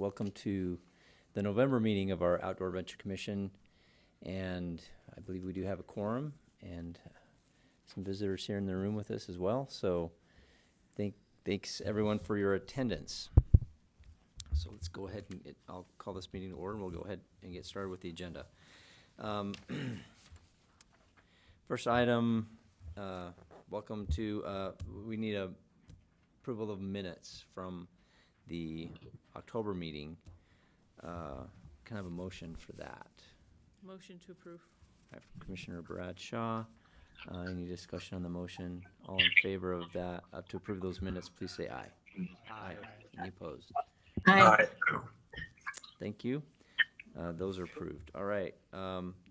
Welcome to the November meeting of our Outdoor Adventure Commission. And I believe we do have a quorum and some visitors here in the room with us as well. So thanks everyone for your attendance. So let's go ahead and I'll call this meeting to order, and we'll go ahead and get started with the agenda. First item, welcome to, we need a approval of minutes from the October meeting. Can I have a motion for that? Motion to approve. I have Commissioner Bradshaw. Any discussion on the motion? All in favor of that, to approve those minutes, please say aye. Aye. Any opposed? Aye. Thank you. Those are approved. All right.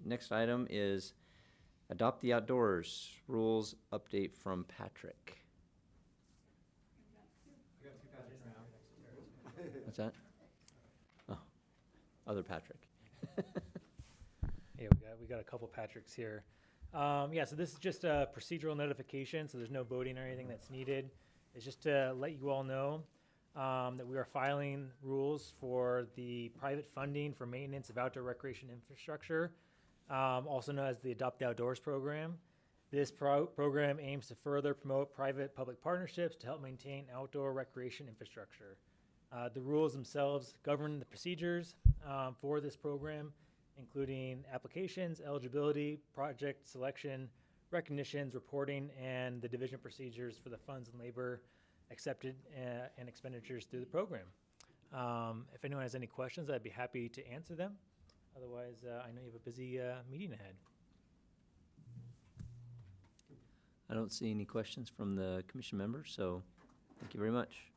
Next item is adopt the outdoors rules update from Patrick. What's that? Oh, other Patrick. Yeah, we got a couple Patricks here. Yeah, so this is just a procedural notification, so there's no voting or anything that's needed. It's just to let you all know that we are filing rules for the private funding for maintenance of outdoor recreation infrastructure, also known as the Adopt the Outdoors program. This program aims to further promote private-public partnerships to help maintain outdoor recreation infrastructure. The rules themselves govern the procedures for this program, including applications, eligibility, project selection, recognitions, reporting, and the division procedures for the funds and labor accepted and expenditures through the program. If anyone has any questions, I'd be happy to answer them. Otherwise, I know you have a busy meeting ahead. I don't see any questions from the commission members, so thank you very much.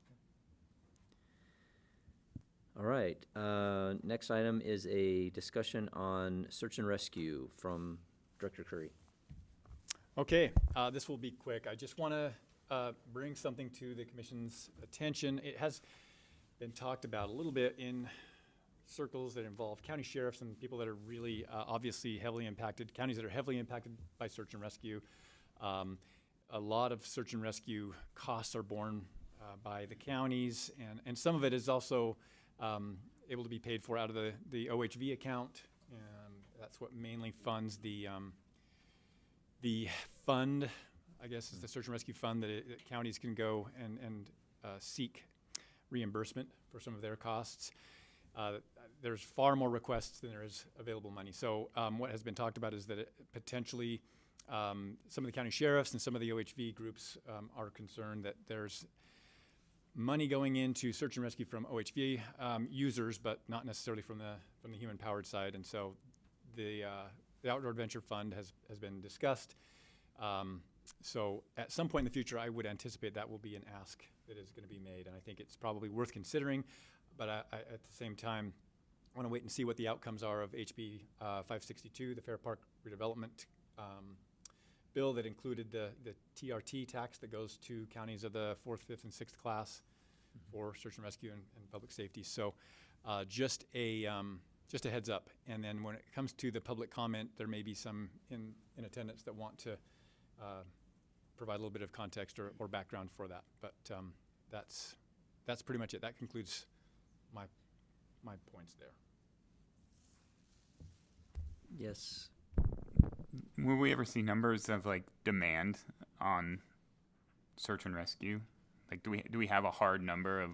All right, next item is a discussion on search and rescue from Director Curry. Okay, this will be quick. I just want to bring something to the commission's attention. It has been talked about a little bit in circles that involve county sheriffs and people that are really obviously heavily impacted, counties that are heavily impacted by search and rescue. A lot of search and rescue costs are borne by the counties, and some of it is also able to be paid for out of the OHV account, and that's what mainly funds the fund, I guess is the search and rescue fund that counties can go and seek reimbursement for some of their costs. There's far more requests than there is available money. So what has been talked about is that potentially some of the county sheriffs and some of the OHV groups are concerned that there's money going into search and rescue from OHV users, but not necessarily from the human-powered side. And so the Outdoor Adventure Fund has been discussed. So at some point in the future, I would anticipate that will be an ask that is going to be made. And I think it's probably worth considering. But at the same time, I want to wait and see what the outcomes are of HB 562, the Fair Park Redevelopment bill that included the TRT tax that goes to counties of the 4th, 5th, and 6th class for search and rescue and public safety. So just a heads up. And then when it comes to the public comment, there may be some in attendance that want to provide a little bit of context or background for that. But that's pretty much it. That concludes my points there. Yes. Will we ever see numbers of like demand on search and rescue? Like, do we have a hard number of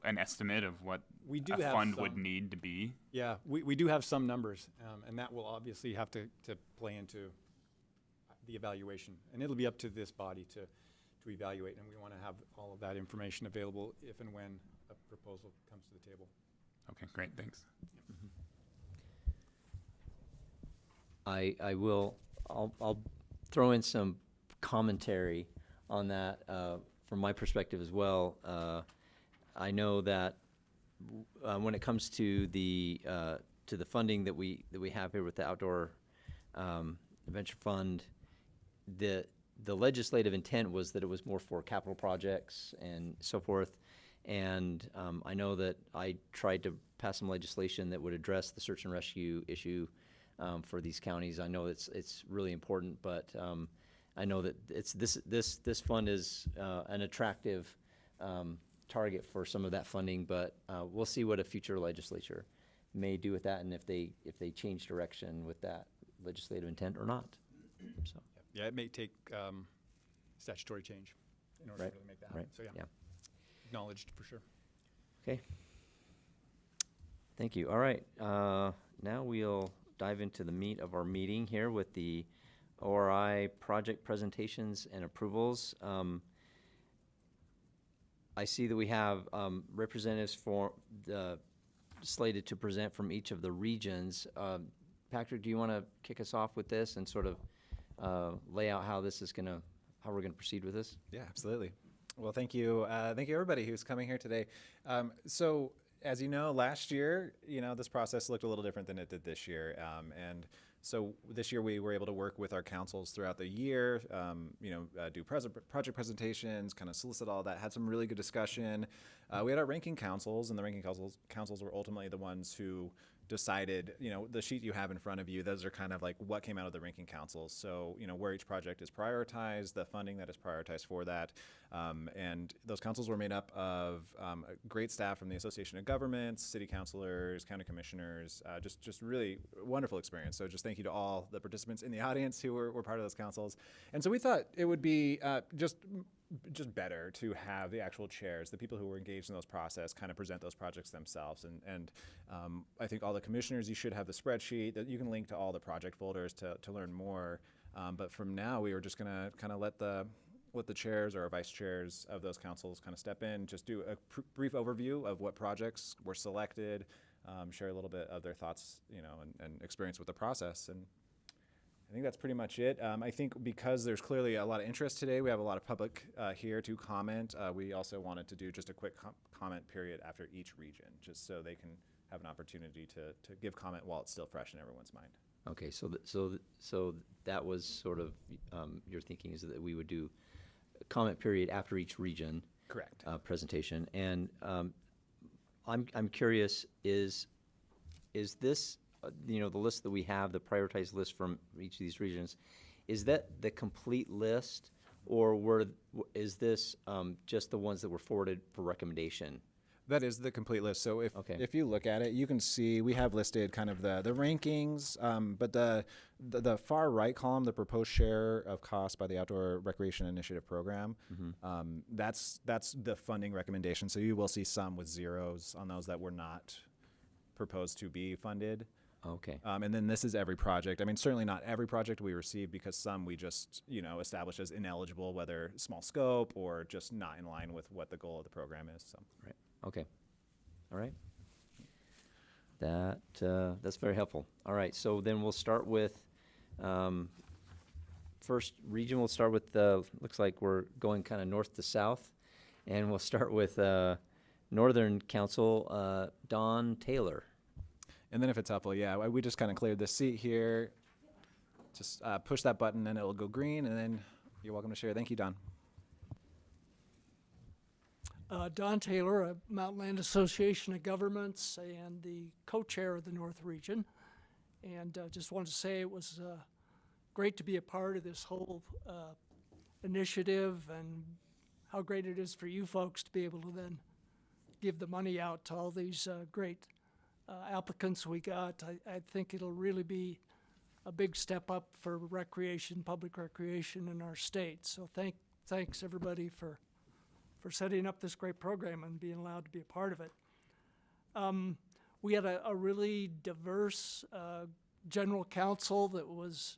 an estimate of what a fund would need to be? Yeah, we do have some numbers, and that will obviously have to play into the evaluation, and it'll be up to this body to evaluate, and we want to have all of that information available if and when a proposal comes to the table. Okay, great, thanks. I'll throw in some commentary on that from my perspective as well. I know that when it comes to the funding that we have here with the Outdoor Adventure Fund, the legislative intent was that it was more for capital projects and so forth. And I know that I tried to pass some legislation that would address the search and rescue issue for these counties. I know it's really important, but I know that this fund is an attractive target for some of that funding, but we'll see what a future legislature may do with that, and if they change direction with that legislative intent or not. So. Yeah, it may take statutory change in order Right, to really make that happen. right, So yeah. acknowledged for sure. Okay. Thank you. All right. Now we'll dive into the meat of our meeting here with the ORI project presentations and approvals. I see that we have representatives for slated to present from each of the regions. Patrick, do you want to kick us off with this and sort of lay out how we're gonna proceed with this? Yeah, absolutely. Well, thank you. Thank you everybody who's coming here today. So as you know, last year, this process looked a little different than it did this year. And so this year we were able to work with our councils throughout the year, do project presentations, kind of solicit all that, had some really good discussion. We had our ranking councils, and the ranking councils were ultimately the ones who decided, the sheet you have in front of you, those are kind of like what came out of the ranking councils. So, where each project is prioritized, the funding that is prioritized for that. And those councils were made up of great staff from the Association of Governments, city councilors, county commissioners, just really wonderful experience. So just thank you to all the participants in the audience who were part of those councils. And so we thought it would be just better to have the actual chairs, the people who were engaged in those process, kind of present those projects themselves. And I think all the commissioners, you should have the spreadsheet that you can link to all the project folders to learn more. But from now, we were just going to kind of let the chairs or vice chairs of those councils kind of step in, just do a brief overview of what projects were selected, share a little bit of their thoughts, and experience with the process. And I think that's pretty much it. I think because there's clearly a lot of interest today, we have a lot of public here to comment. We also wanted to do just a quick comment period after each region, just so they can have an opportunity to give comment while it's still fresh in everyone's mind. Okay, so that was sort of your thinking, is that we would do a comment period after each region. Correct. Presentation, and I'm curious, is this the list that we have, the prioritized list from each of these regions, is that the complete list, or is this just the ones that were forwarded for recommendation? That is the complete list. So if you look at it, you can see we have listed kind of the rankings, but the far right column, the proposed share of cost by the Outdoor Recreation Initiative Program, that's the funding recommendation. So you will see some with zeros on those that were not proposed to be funded. Okay. And then this is every project. I mean, certainly not every project we receive, because some we just, establish as ineligible, whether small scope or just not in line with what the goal of the program is. So. Right. Okay. All right. That's very helpful. All right. So then we'll start with first region. We'll start with looks like we're going kind of north to south, and we'll start with Northern Council, Don Taylor. And then if it's helpful, we just kind of cleared the seat here. Just push that button and it'll go green, and then you're welcome to share. Thank you, Don. Don Taylor, Mountain Land Association of Governments and the co-chair of the North Region. And just wanted to say it was great to be a part of this whole initiative, and how great it is for you folks to be able to then give the money out to all these great applicants we got. I think it'll really be a big step up for recreation, public recreation in our state. So thanks everybody for setting up this great program and being allowed to be a part of it. We had a really diverse general council that was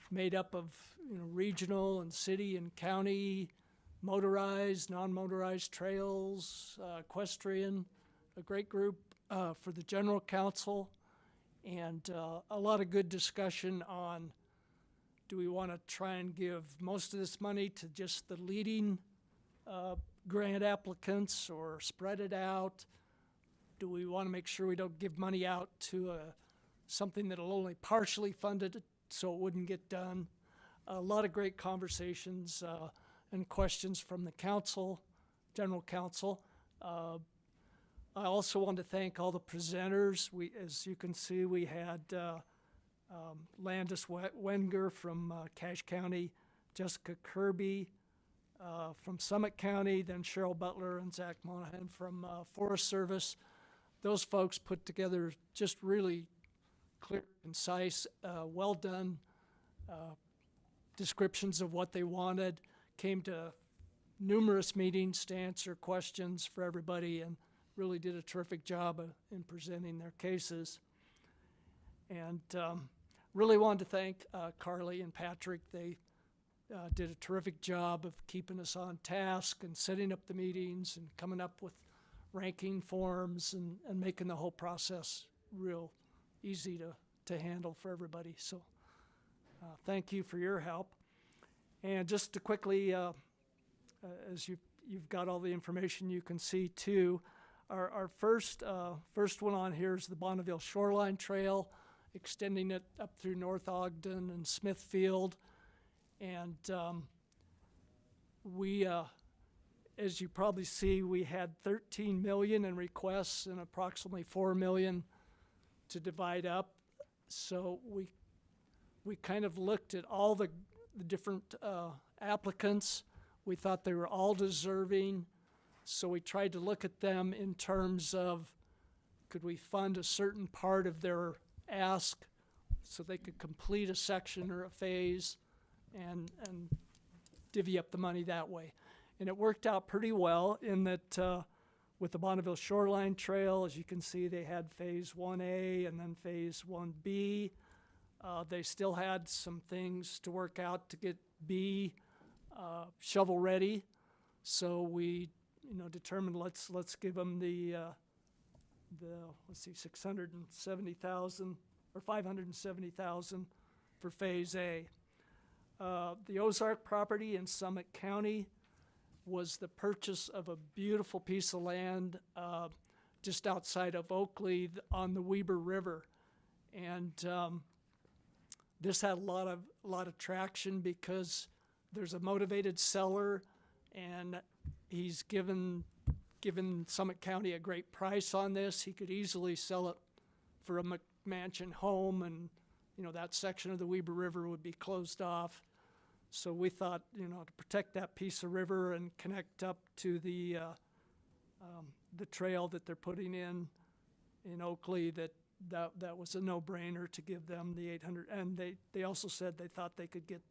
made up of regional and city and county, motorized, non-motorized trails, equestrian, a great group for the general council, and a lot of good discussion on, do we want to try and give most of this money to just the leading grant applicants, or spread it out? Do we want to make sure we don't give money out to something that'll only partially fund it, so it wouldn't get done? A lot of great conversations and questions from the council, general council. I also want to thank all the presenters. As you can see, we had Landis Wenger from Cache County, Jessica Kirby, from Summit County, then Cheryl Butler and Zach Monahan from Forest Service. Those folks put together just really clear, concise, well done descriptions of what they wanted, came to numerous meetings to answer questions for everybody, and really did a terrific job in presenting their cases. And really wanted to thank Carly and Patrick. They did a terrific job of keeping us on task and setting up the meetings and coming up with ranking forms and making the whole process real easy to handle for everybody. So thank you for your help. And just to quickly, as you've got all the information you can see too, our first one on here is the Bonneville Shoreline Trail, extending it up through North Ogden and Smithfield. And we, as you probably see, we had 13 million in requests and approximately 4 million to divide up. So we kind of looked at all the different applicants. We thought they were all deserving. So we tried to look at them in terms of, could we fund a certain part of their ask so they could complete a section or a phase and divvy up the money that way. And it worked out pretty well in that with the Bonneville Shoreline Trail, as you can see, they had phase 1A and then phase 1B. They still had some things to work out to get B shovel ready. So we determined let's give them the let's see, 670,000 or 570,000 for phase A. The Ozark property in Summit County was the purchase of a beautiful piece of land just outside of Oakley on the Wiberg River, and this had a lot of traction because there's a motivated seller, and he's given Summit County a great price on this. He could easily sell it for a McMansion home, and that section of the Wiberg River would be closed off. So we thought, to protect that piece of river and connect up to the trail that they're putting in Oakley, that was a no-brainer to give them the 800. And they also said they thought they could get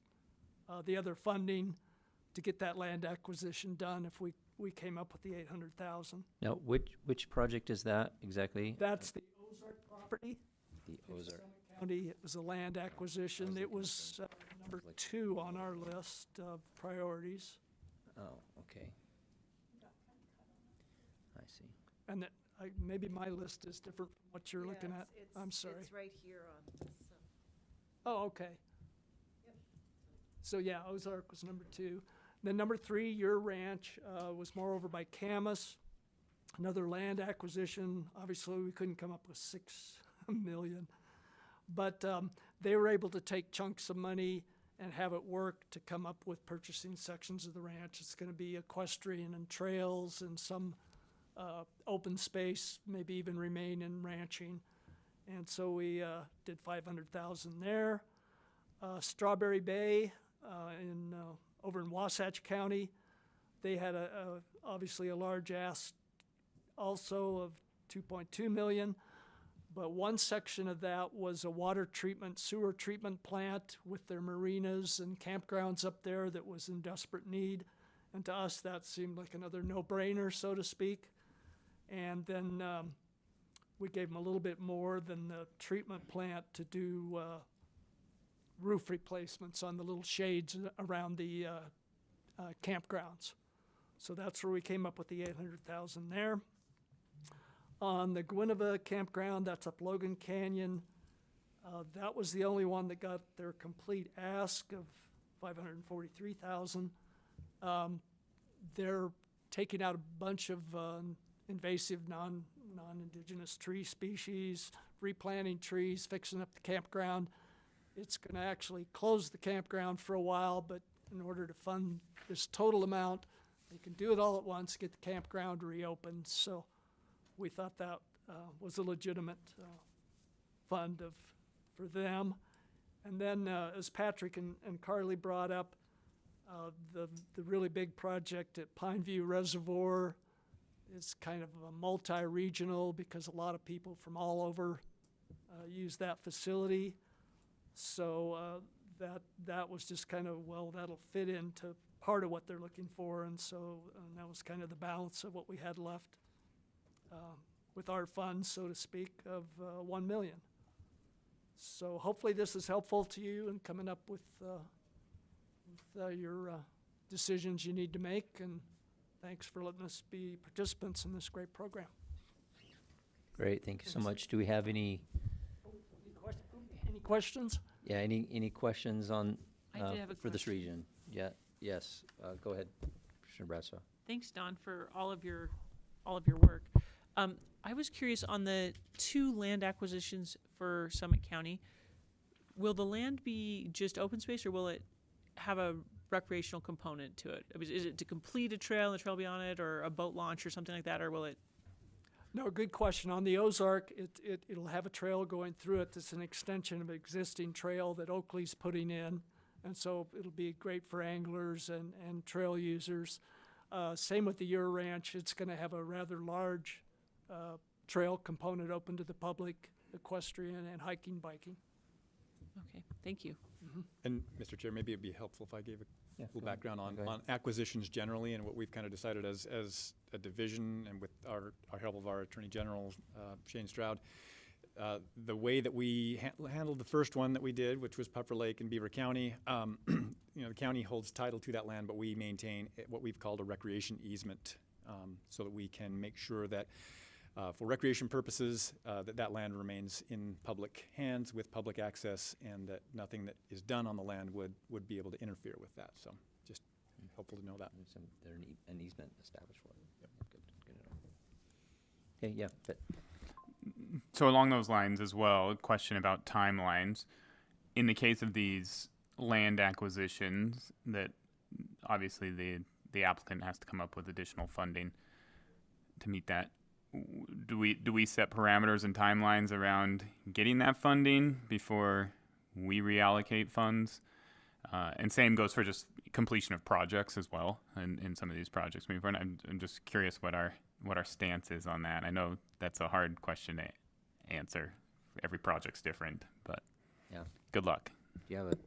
the other funding to get that land acquisition done if we came up with the 800,000. Now, which project is that exactly? That's the Ozark property. The Ozark. County. It was a land acquisition. It was number 2 on our list of priorities. Oh, okay. I see. And that maybe my list is different from what you're looking at. I'm sorry. It's right here on this. Oh, okay. Yep. So yeah, Ozark was number 2. Then number 3, your ranch, was more over by Camas. Another land acquisition. Obviously, we couldn't come up with 6 million. But they were able to take chunks of money and have it work to come up with purchasing sections of the ranch. It's going to be equestrian and trails and some open space, maybe even remain in ranching. And so we did 500,000 there. Strawberry Bay over in Wasatch County, they had obviously a large ask also of 2.2 million. But one section of that was a sewer treatment plant with their marinas and campgrounds up there that was in desperate need. And to us, that seemed like another no-brainer, so to speak. And then we gave them a little bit more than the treatment plant to do roof replacements on the little shades around the campgrounds. So that's where we came up with the 800,000 there. On the Gwinnett campground, that's up Logan Canyon. That was the only one that got their complete ask of 543,000. They're taking out a bunch of invasive non-indigenous tree species, replanting trees, fixing up the campground. It's going to actually close the campground for a while, but in order to fund this total amount, they can do it all at once, get the campground reopened. So we thought that was a legitimate fund for them. And then as Patrick and Carly brought up, The really big project at Pineview Reservoir is kind of a multi-regional because a lot of people from all over use that facility. So that was just kind of, well, that'll fit into part of what they're looking for, and so that was kind of the balance of what we had left with our funds, so to speak, of 1 million. So hopefully this is helpful to you in coming up with your decisions you need to make, and thanks for letting us be participants in this great program. Great, thank you so much. Do we have any, Any questions? yeah, any questions on, I did have a for this question. region? Yeah, yes, go ahead, Commissioner Brasso. Thanks, Don, for all of your work. I was curious on the 2 land acquisitions for Summit County. Will the land be just open space, or will it have a recreational component to it? I mean, is it to complete a trail and the trail be on it, or a boat launch or something like that, or will it? No, good question. On the Ozark, it'll have a trail going through it. It's an extension of an existing trail that Oakley's putting in, and so it'll be great for anglers and trail users. Same with the Ure Ranch. It's going to have a rather large trail component open to the public, equestrian and hiking, biking. Okay, thank you. And Mr. Chair, maybe it'd be helpful if I gave a Yeah, little go ahead. background Go ahead. on acquisitions generally and what we've kind of decided as a division, and with our help of our Attorney General, Shane Stroud. The way that we handled the first one that we did, which was Puffer Lake in Beaver County, the county holds title to that land, but we maintain what we've called a recreation easement, so that we can make sure that for recreation purposes, that land remains in public hands with public access, and that nothing that is done on the land would be able to interfere with that. So just helpful to know that. There's an easement established for it. Yep. Good to know. Okay, yeah, but So along those lines as well, a question about timelines. In the case of these land acquisitions, that obviously the applicant has to come up with additional funding to meet that. Do we set parameters and timelines around getting that funding before we reallocate funds? And same goes for just completion of projects as well, in some of these projects moving forward. I'm just curious what our stance is on that. I know that's a hard question to answer. Every project's different, but yeah, good luck. do you have an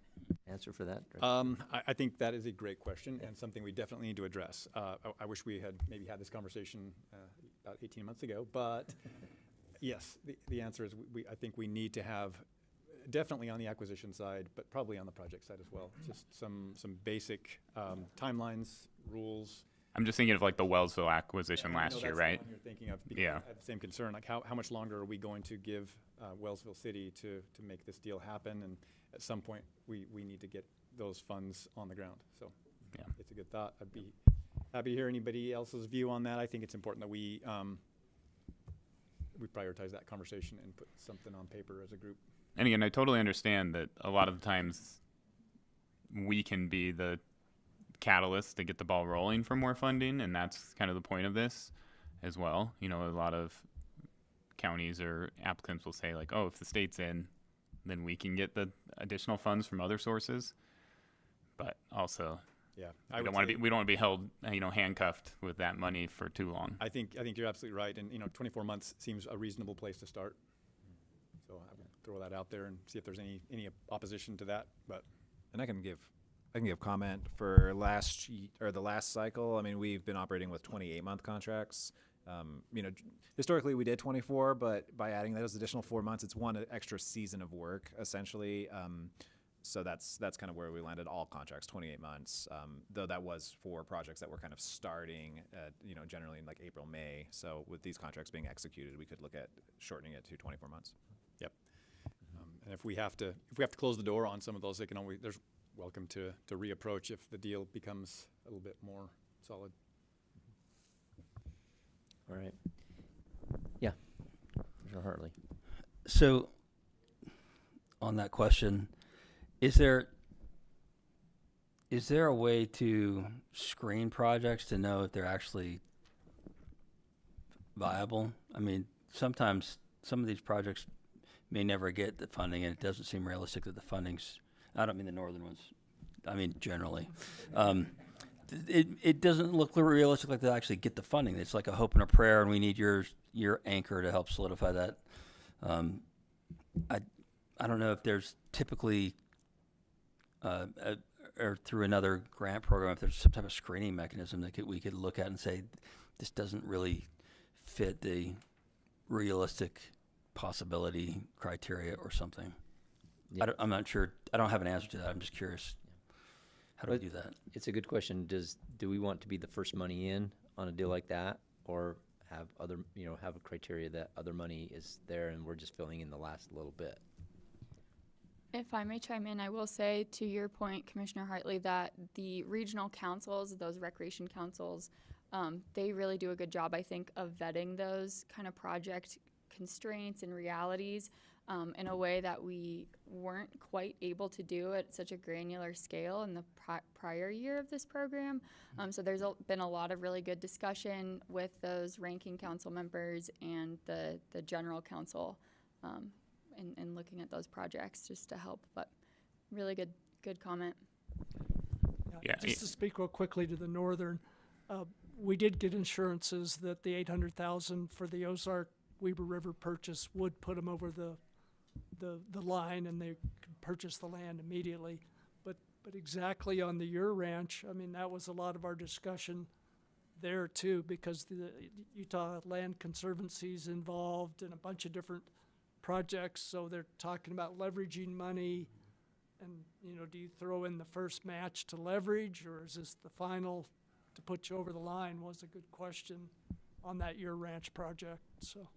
answer for that? I think that is a great question and something we definitely need to address. I wish we had maybe had this conversation about 18 months ago, but yes, the answer is I think we need to have, definitely on the acquisition side, but probably on the project side as well, just some basic timelines, rules. I'm just thinking of like the Wellsville acquisition Yeah, I know last year, that's the right? one you're thinking of, because Yeah. I have the same concern, like how much longer are we going to give Wellsville City to make this deal happen? And at some point, we need to get those funds on the ground. So Yeah. it's a good thought. I'd be happy to hear anybody else's view on that. I think it's important that we prioritize that conversation and put something on paper as a group. And again, I totally understand that a lot of the times we can be the catalyst to get the ball rolling for more funding, and that's kind of the point of this as well. A lot of counties or applicants will say like, oh, if the state's in, then we can get the additional funds from other sources. But also, Yeah, we don't want to be held, handcuffed with that money for too long. I think you're absolutely right, and 24 months seems a reasonable place to start. So I would throw that out there and see if there's any opposition to that. But And I can give comment for the last cycle. I mean, we've been operating with 28-month contracts. Historically we did 24, but by adding those additional 4 months, it's one extra season of work essentially. So that's kind of where we landed. All contracts 28 months, though that was for projects that were kind of starting at, generally in like April, May. So with these contracts being executed, we could look at shortening it to 24 months. yep. And if we have to close the door on some of those, there's welcome to reapproach if the deal becomes a little bit more solid. All right. Yeah, Commissioner Hartley. So, on that question, is there a way to screen projects to know if they're actually viable? I mean, sometimes some of these projects may never get the funding, and it doesn't seem realistic that the funding's, I don't mean the northern ones, I mean, generally. It doesn't look realistic like they'll actually get the funding. It's like a hope and a prayer, and we need your anchor to help solidify that. I don't know if there's typically or through another grant program, if there's some type of screening mechanism that we could look at and say, this doesn't really fit the realistic possibility criteria or something. Yeah. I'm not sure. I don't have an answer to that. I'm just curious. How do we do that? It's a good question. Do we want to be the first money in on a deal like that, or have have a criteria that other money is there and we're just filling in the last little bit? If I may chime in, I will say to your point, Commissioner Hartley, that the regional councils, those recreation councils, they really do a good job, I think, of vetting those kind of project constraints and realities in a way that we weren't quite able to do at such a granular scale in the prior year of this program. So there's been a lot of really good discussion with those ranking council members and the general council in looking at those projects just to help. But really good comment. Yeah, Just to speak real quickly to the northern, we did get assurances that the $800,000 for the Ozark Weber River purchase would put them over the line, and they could purchase the land immediately. But exactly on the Ure Ranch, I mean, that was a lot of our discussion there too, because the Utah Land Conservancy's involved in a bunch of different projects, so they're talking about leveraging money. And, do you throw in the first match to leverage, or is this the final to put you over the line, was a good question on that Ure Ranch project. So,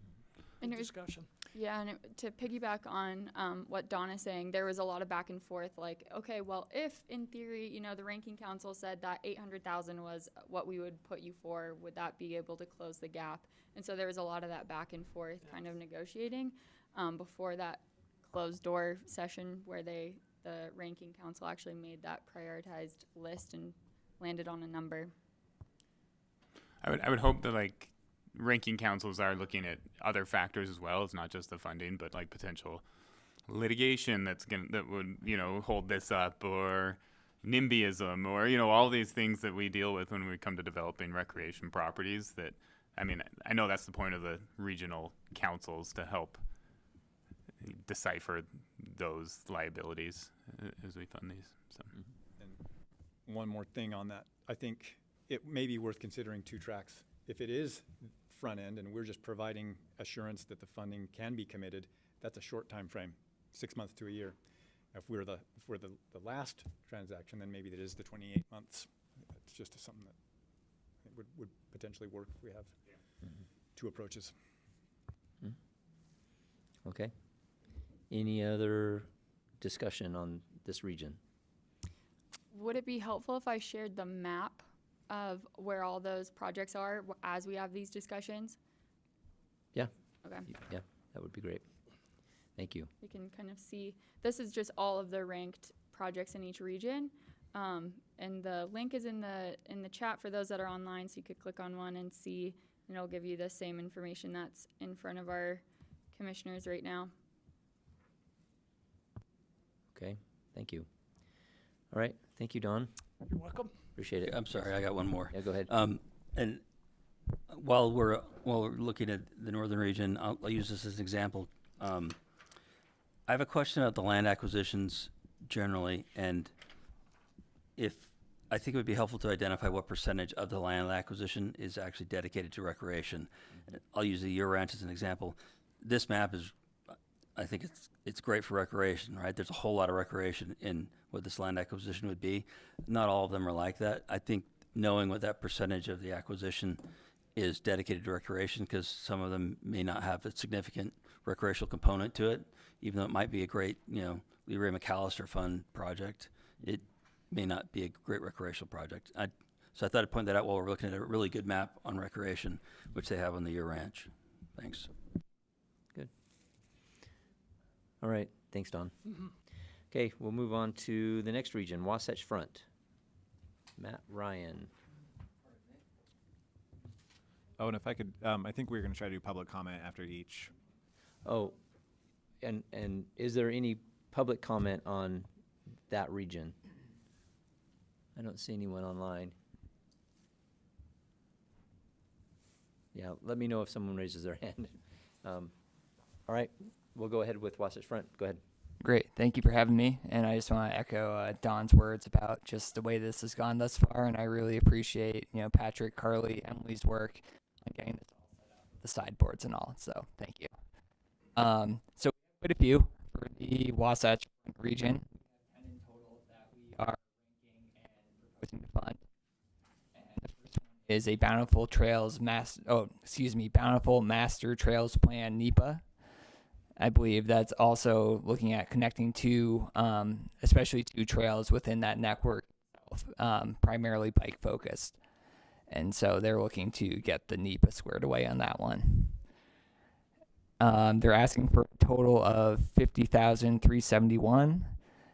good discussion. Yeah, and to piggyback on what Donna's saying, there was a lot of back and forth, like, okay, well, if in theory, the ranking council said that $800,000 was what we would put you for, would that be able to close the gap? And so there was a lot of that back and forth kind of negotiating before that closed door session where the ranking council actually made that prioritized list and landed on a number. I would hope that ranking councils are looking at other factors as well. It's not just the funding, but potential litigation that would hold this up, or NIMBYism, or all these things that we deal with when we come to developing recreation properties. That, I mean, I know that's the point of the regional councils, to help decipher those liabilities as we fund these. So. And one more thing on that, I think it may be worth considering two tracks. If it is front end and we're just providing assurance that the funding can be committed, that's a short time frame, 6 months to a year. If we're the last transaction, then maybe that is the 28 months. It's just something that would potentially work if we have two approaches. Okay. Any other discussion on this region? Would it be helpful if I shared the map of where all those projects are as we have these discussions? Yeah. Okay. Yeah, that would be great. Thank you. You can kind of see, this is just all of the ranked projects in each region. And the link is in the chat for those that are online, so you could click on one and see, and it'll give you the same information that's in front of our commissioners right now. Okay, thank you. All right, thank you, Don. You're welcome. Appreciate it. I'm sorry, I got one more. Yeah, go ahead. And while we're looking at the northern region, I'll use this as an example. I have a question about the land acquisitions generally, and I think it would be helpful to identify what percentage of the land acquisition is actually dedicated to recreation. I'll use the Ure Ranch as an example. This map is, I think it's great for recreation, right? There's a whole lot of recreation in what this land acquisition would be. Not all of them are like that. I think knowing what that percentage of the acquisition is dedicated to recreation, because some of them may not have a significant recreational component to it, even though it might be a great, Leroy McAllister Fund project, it may not be a great recreational project. So I thought I'd point that out while we're looking at a really good map on recreation, which they have on the Ure Ranch. Thanks. Good. All right, thanks, Don. Okay, we'll move on to the next region, Wasatch Front. Matt Ryan. Oh, and if I could, I think we're going to try to do public comment after each. Oh, and is there any public comment on that region? I don't see anyone online. Yeah, let me know if someone raises their hand. All right, we'll go ahead with Wasatch Front. Go ahead. Great. Thank you for having me. And I just want to echo Don's words about just the way this has gone thus far. And I really appreciate, Patrick, Carly, Emily's work on getting this all set up, the sideboards and all. So thank you. So quite a few for the Wasatch region. We have 10 in total that we are ranking and proposing to fund. And the first one is a Bountiful Master Trails Plan NEPA. I believe that's also looking at connecting to, especially two trails within that network, primarily bike focused. And so they're looking to get the NEPA squared away on that one. They're asking for a total of $50,371,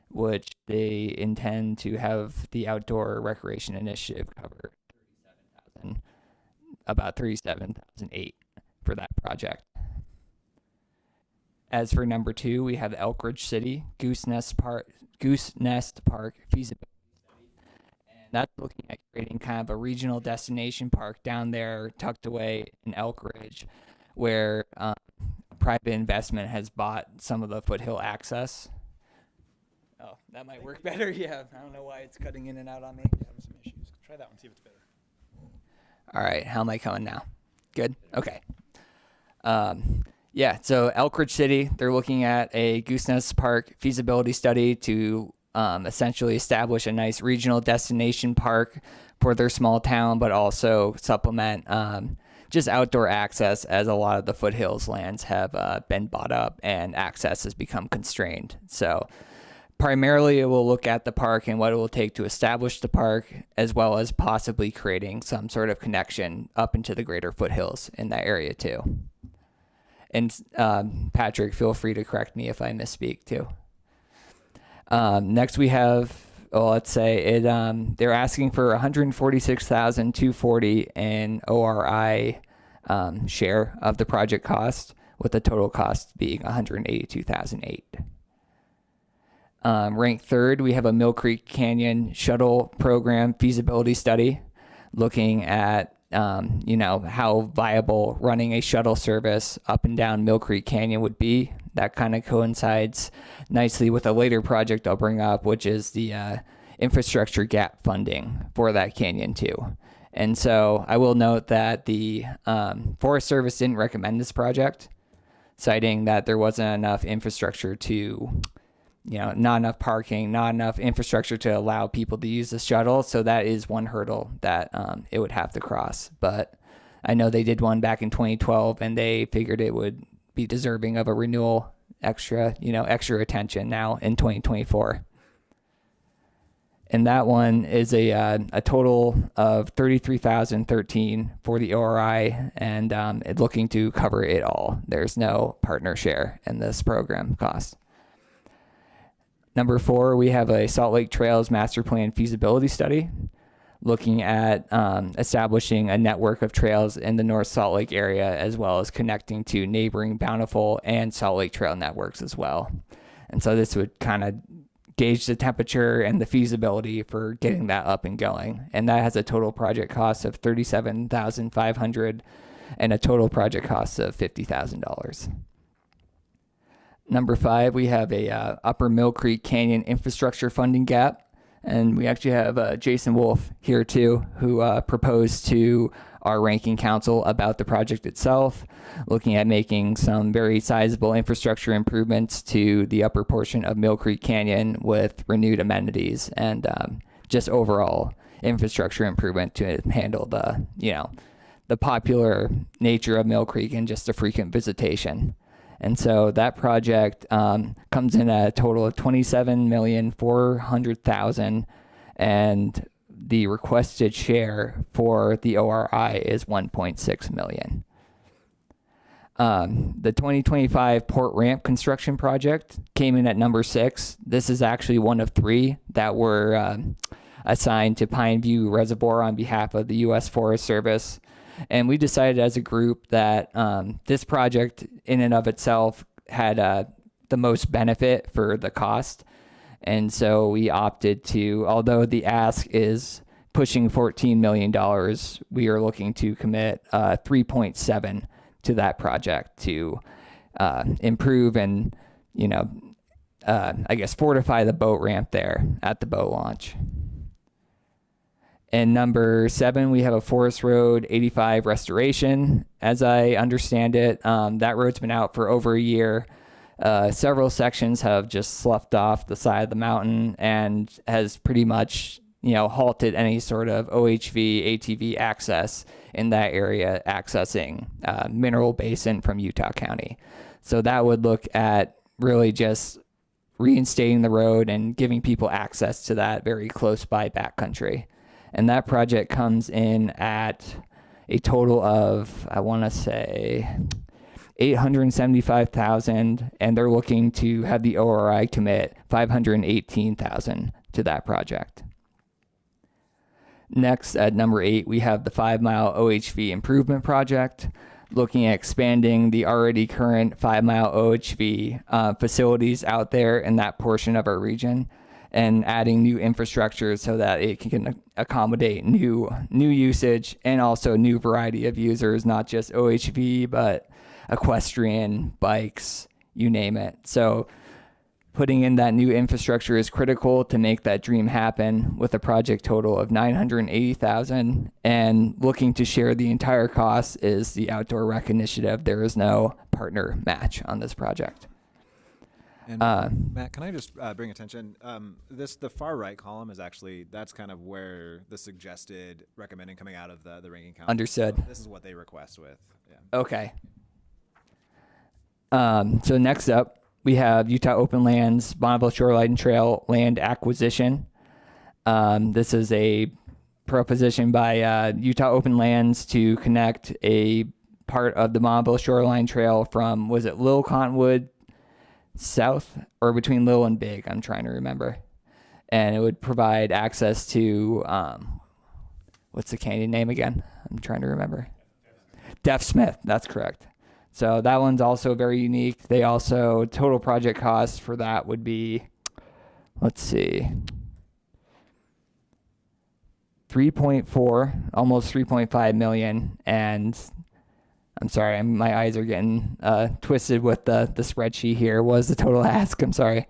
which they intend to have the outdoor recreation initiative cover about $37,008 for that project. As for number 2, we have Elk Ridge City Goose Nest Park feasibility study, and that's looking at creating kind of a regional destination park down there, tucked away in Elk Ridge, where private investment has bought some of the foothill access. Oh, that might work better. Yeah, I don't know why it's cutting in and out on me. Having some issues. Try that one, see if it's better. All right, how am I coming now? Good? Okay. Yeah, so Elk Ridge City, they're looking at a Goose Nest Park feasibility study to essentially establish a nice regional destination park for their small town, but also supplement just outdoor access, as a lot of the foothills lands have been bought up and access has become constrained. So primarily it will look at the park and what it will take to establish the park, as well as possibly creating some sort of connection up into the greater foothills in that area too. And Patrick, feel free to correct me if I misspeak too. Next we have, let's say it. They're asking for $146,240 in ORI share of the project cost, with the total cost being $182,008. Ranked third, we have a Mill Creek Canyon shuttle program feasibility study, looking at how viable running a shuttle service up and down Mill Creek Canyon would be. That kind of coincides nicely with a later project I'll bring up, which is the infrastructure gap funding for that canyon too. And so I will note that the Forest Service didn't recommend this project, citing that there wasn't enough infrastructure to, not enough parking, not enough infrastructure to allow people to use the shuttle. So that is one hurdle that it would have to cross. But I know they did one back in 2012, and they figured it would be deserving of a renewal, extra attention now in 2024. And that one is a total of $33,013 for the ORI, and it's looking to cover it all. There's no partner share in this program cost. Number 4, we have a Salt Lake Trails Master Plan feasibility study, looking at establishing a network of trails in the North Salt Lake area, as well as connecting to neighboring Bountiful and Salt Lake Trail networks as well. And so this would kind of gauge the temperature and the feasibility for getting that up and going. And that has a total project cost of $37,500 and a total project cost of $50,000. Number 5, we have a Upper Mill Creek Canyon infrastructure funding gap. And we actually have Jason Wolf here too, who proposed to our ranking council about the project itself, looking at making some very sizable infrastructure improvements to the upper portion of Mill Creek Canyon with renewed amenities and just overall infrastructure improvement to handle the popular nature of Mill Creek and just the frequent visitation. And so that project comes in at a total of $27,400,000, and the requested share for the ORI is $1.6 million. The 2025 Port Ramp construction project came in at number 6. This is actually one of 3 that were assigned to Pine View Reservoir on behalf of the U.S. Forest Service. And we decided as a group that this project in and of itself had the most benefit for the cost. And so we opted to, although the ask is pushing $14 million, we are looking to commit 3.7 to that project to improve and, I guess fortify the boat ramp there at the boat launch. And number 7, we have a Forest Road 85 restoration. As I understand it, that road's been out for over a year. Several sections have just sloughed off the side of the mountain and has pretty much, halted any sort of OHV, ATV access in that area, accessing Mineral Basin from Utah County. So that would look at really just reinstating the road and giving people access to that very close by backcountry. And that project comes in at a total of, I want to say, $875,000, and they're looking to have the ORI commit $518,000 to that project. Next, at number 8, we have the 5-mile OHV improvement project, looking at expanding the already current 5-mile OHV facilities out there in that portion of our region, and adding new infrastructure so that it can accommodate new usage and also new variety of users, not just OHV, but equestrian, bikes, you name it. So putting in that new infrastructure is critical to make that dream happen, with a project total of $980,000, and looking to share the entire cost is the Outdoor Rec Initiative. There is no partner match on this project. And Matt, can I just bring attention? The far right column is actually, that's kind of where the suggested recommending coming out of the ranking council. Understood. So this is what they request with. Yeah. Okay. So next up, we have Utah Open Lands Bonneville Shoreline Trail land acquisition. This is a proposition by Utah Open Lands to connect a part of the Bonneville Shoreline Trail from, was it Little Cottonwood south, or between Little and Big? I'm trying to remember. And it would provide access to, what's the canyon name again? I'm trying to remember. Deaf Smith, that's correct. So that one's also very unique. They also, total project cost for that would be, let's see, 3.4, almost 3.5 million. And I'm sorry, my eyes are getting twisted with the spreadsheet here. What was the total ask? I'm sorry.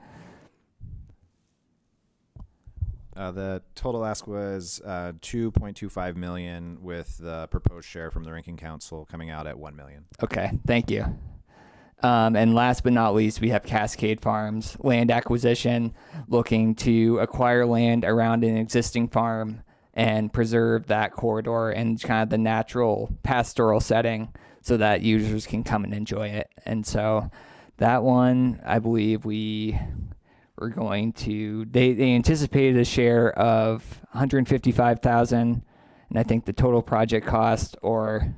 The total ask was $2.25 million, with the proposed share from the ranking council coming out at $1 million. Okay, thank you. And last but not least, we have Cascade Farms land acquisition, looking to acquire land around an existing farm and preserve that corridor and kind of the natural pastoral setting so that users can come and enjoy it. And so that one, I believe we're going to, they anticipated a share of $155,000, and I think the total project cost, or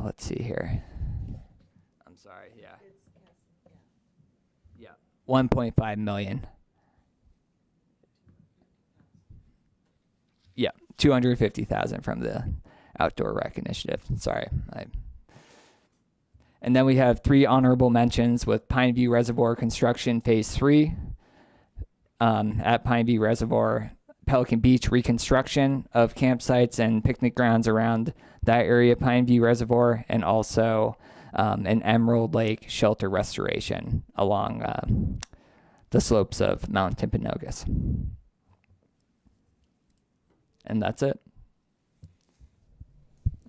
let's see here. I'm sorry, yeah, 1.5 million. Yeah, 250,000 from the Outdoor Rec Initiative. Sorry, And then we have 3 honorable mentions with Pineview Reservoir Construction Phase 3. At Pineview Reservoir, Pelican Beach reconstruction of campsites and picnic grounds around that area, Pineview Reservoir, and also an Emerald Lake shelter restoration along the slopes of Mount Timpanogos. And that's it.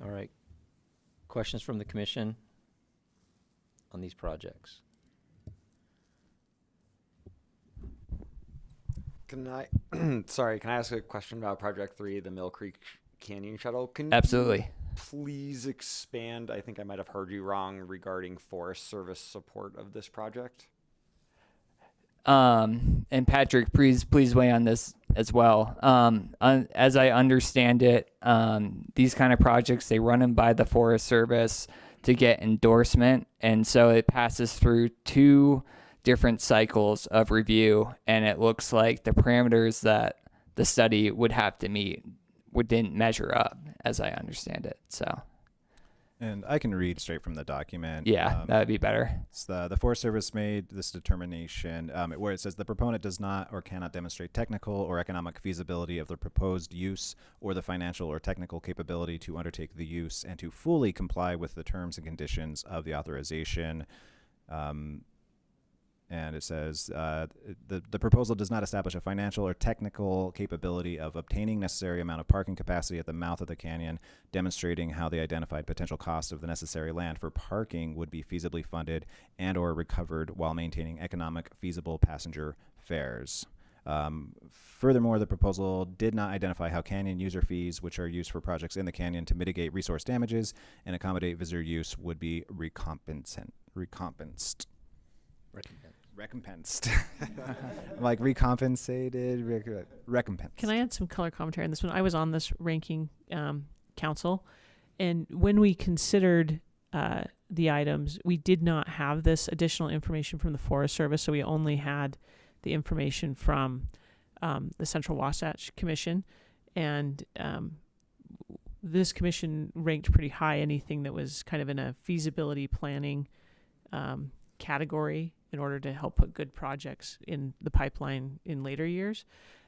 All right. Questions from the commission on these projects? Can I ask a question about Project 3, the Mill Creek Canyon Shuttle? Can Absolutely. you please expand? I think I might have heard you wrong regarding Forest Service support of this project. And Patrick, please weigh on this as well. As I understand it, these kind of projects, they run them by the Forest Service to get endorsement, and so it passes through 2 different cycles of review, and it looks like the parameters that the study would have to meet didn't measure up, as I understand it. So And I can read straight from the document. Yeah, that would be better. It's the Forest Service made this determination where it says the proponent does not or cannot demonstrate technical or economic feasibility of the proposed use or the financial or technical capability to undertake the use and to fully comply with the terms and conditions of the authorization. And it says the proposal does not establish a financial or technical capability of obtaining necessary amount of parking capacity at the mouth of the canyon, demonstrating how the identified potential cost of the necessary land for parking would be feasibly funded and or recovered while maintaining economic feasible passenger fares. Furthermore, the proposal did not identify how canyon user fees, which are used for projects in the canyon to mitigate resource damages and accommodate visitor use, would be recompensed. Like recompensated, recompensed. Can I add some color commentary on this one? I was on this ranking council, and when we considered the items, we did not have this additional information from the Forest Service, so we only had the information from the Central Wasatch Commission, and this commission ranked pretty high anything that was kind of in a feasibility planning category in order to help put good projects in the pipeline in later years.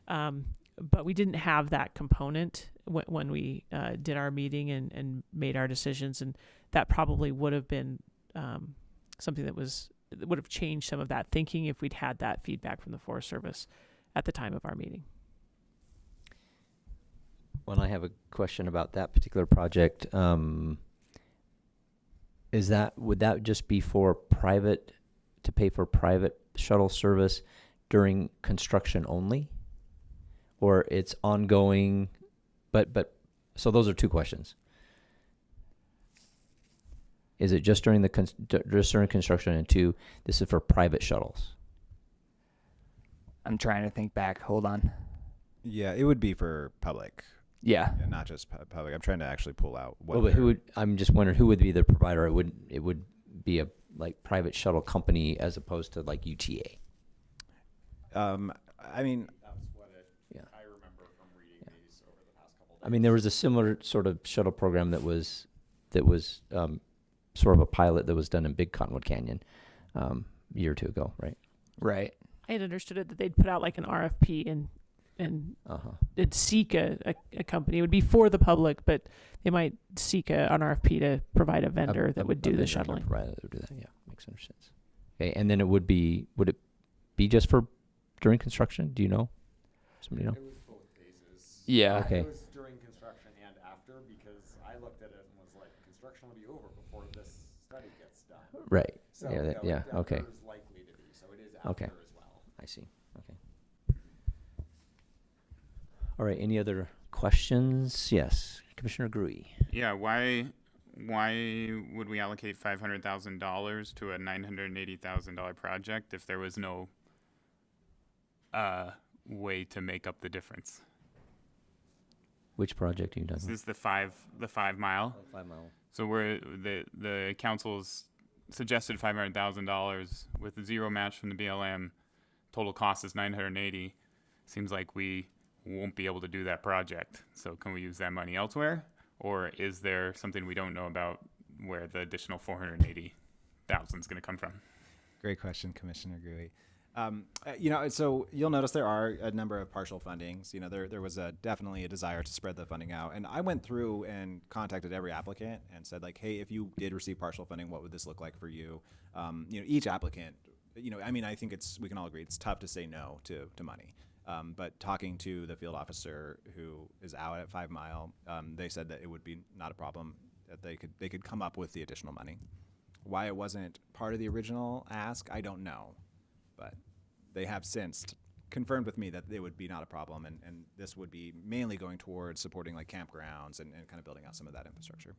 But we didn't have that component when we did our meeting and made our decisions, and that probably would have been something that would have changed some of that thinking if we'd had that feedback from the Forest Service at the time of our meeting. Well, I have a question about that particular project. Would that just be to pay for private shuttle service during construction only, or it's ongoing? But so those are two questions. Is it just during construction, and two, this is for private shuttles? I'm trying to think back. Hold on. Yeah, it would be for public. Yeah. Yeah, not just public. I'm trying to actually pull out what. Well, but I'm just wondering who would be the provider. It would be a private shuttle company as opposed to like UTA. I mean, that's what I remember from reading these over the past couple of days. I mean, there was a similar sort of shuttle program that was sort of a pilot that was done in Big Cottonwood Canyon a year or two ago, right? Right. I had understood it that they'd put out like an RFP and it'd seek a company. It would be for the public, but they might seek an RFP to provide a vendor that would do the shuttling. Provider that would do that, yeah, makes sense. Okay, and then would it be just for during construction? Do you know? Somebody know? It was both phases. Yeah. Okay. It was during construction and after, because I looked at it and was like, construction will be over before this study gets done. Right. So Yeah. Okay. It is likely to be. So it is after as well. I see. Okay. All right. Any other questions? Yes, Commissioner Gruy. Yeah. Why would we allocate $500,000 to a $980,000 project if there was no way to make up the difference? Which project are you talking This is the 5 mile. 5 mile. So we're the council's suggested $500,000 with zero match from the BLM. Total cost is $980,000. Seems like we won't be able to do that project. So can we use that money elsewhere, or is there something we don't know about where the additional $480,000 is going to come from? great question, Commissioner Gruy. So you'll notice there are a number of partial fundings. There was definitely a desire to spread the funding out. And I went through and contacted every applicant and said, like, hey, if you did receive partial funding, what would this look like for you? Each applicant, I think we can all agree it's tough to say no to money. But talking to the field officer who is out at 5 Mile, they said that it would be not a problem, that they could come up with the additional money. Why it wasn't part of the original ask, I don't know. But they have since confirmed with me that it would be not a problem, and this would be mainly going towards supporting like campgrounds and kind of building out some of that infrastructure.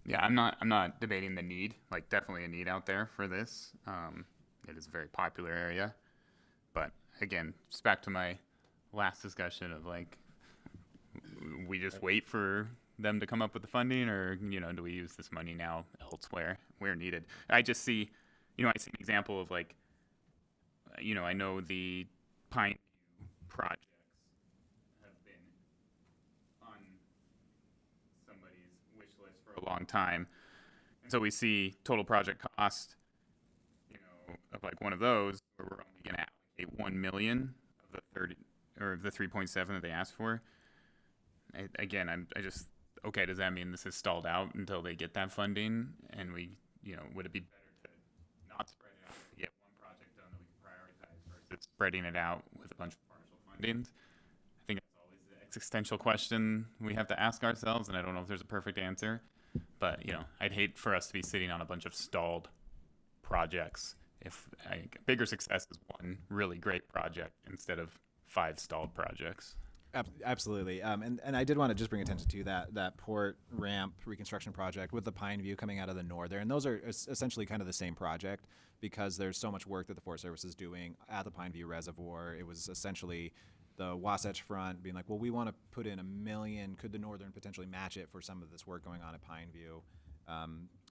Yeah, I'm not debating the need. Like, definitely a need out there for this. It is a very popular area, but again, just back to my last discussion of like, we just wait for them to come up with the funding, or do we use this money now elsewhere where needed? I just see, I see an example of like, I know the Pine View projects have been on somebody's wish list for for a long time. And so we see total project cost, of like one of those, where we're only going to allocate 1 million of the 30 or of the 3.7 that they asked for. Okay, does that mean this is stalled out until they get that funding? And would it be better to not spread it out to get one project done that we can prioritize versus spreading it out with a bunch of partial fundings? I think that's always the existential question we have to ask ourselves, and I don't know if there's a perfect answer. But, I'd hate for us to be sitting on a bunch of stalled projects if bigger success is one really great project instead of 5 stalled projects. Absolutely. And I did want to just bring attention to that port ramp reconstruction project with the Pine View coming out of the northern. And those are essentially kind of the same project because there's so much work that the Forest Service is doing at the Pine View Reservoir. It was essentially the Wasatch Front being like, well, we want to put in $1 million. Could the northern potentially match it for some of this work going on at Pine View?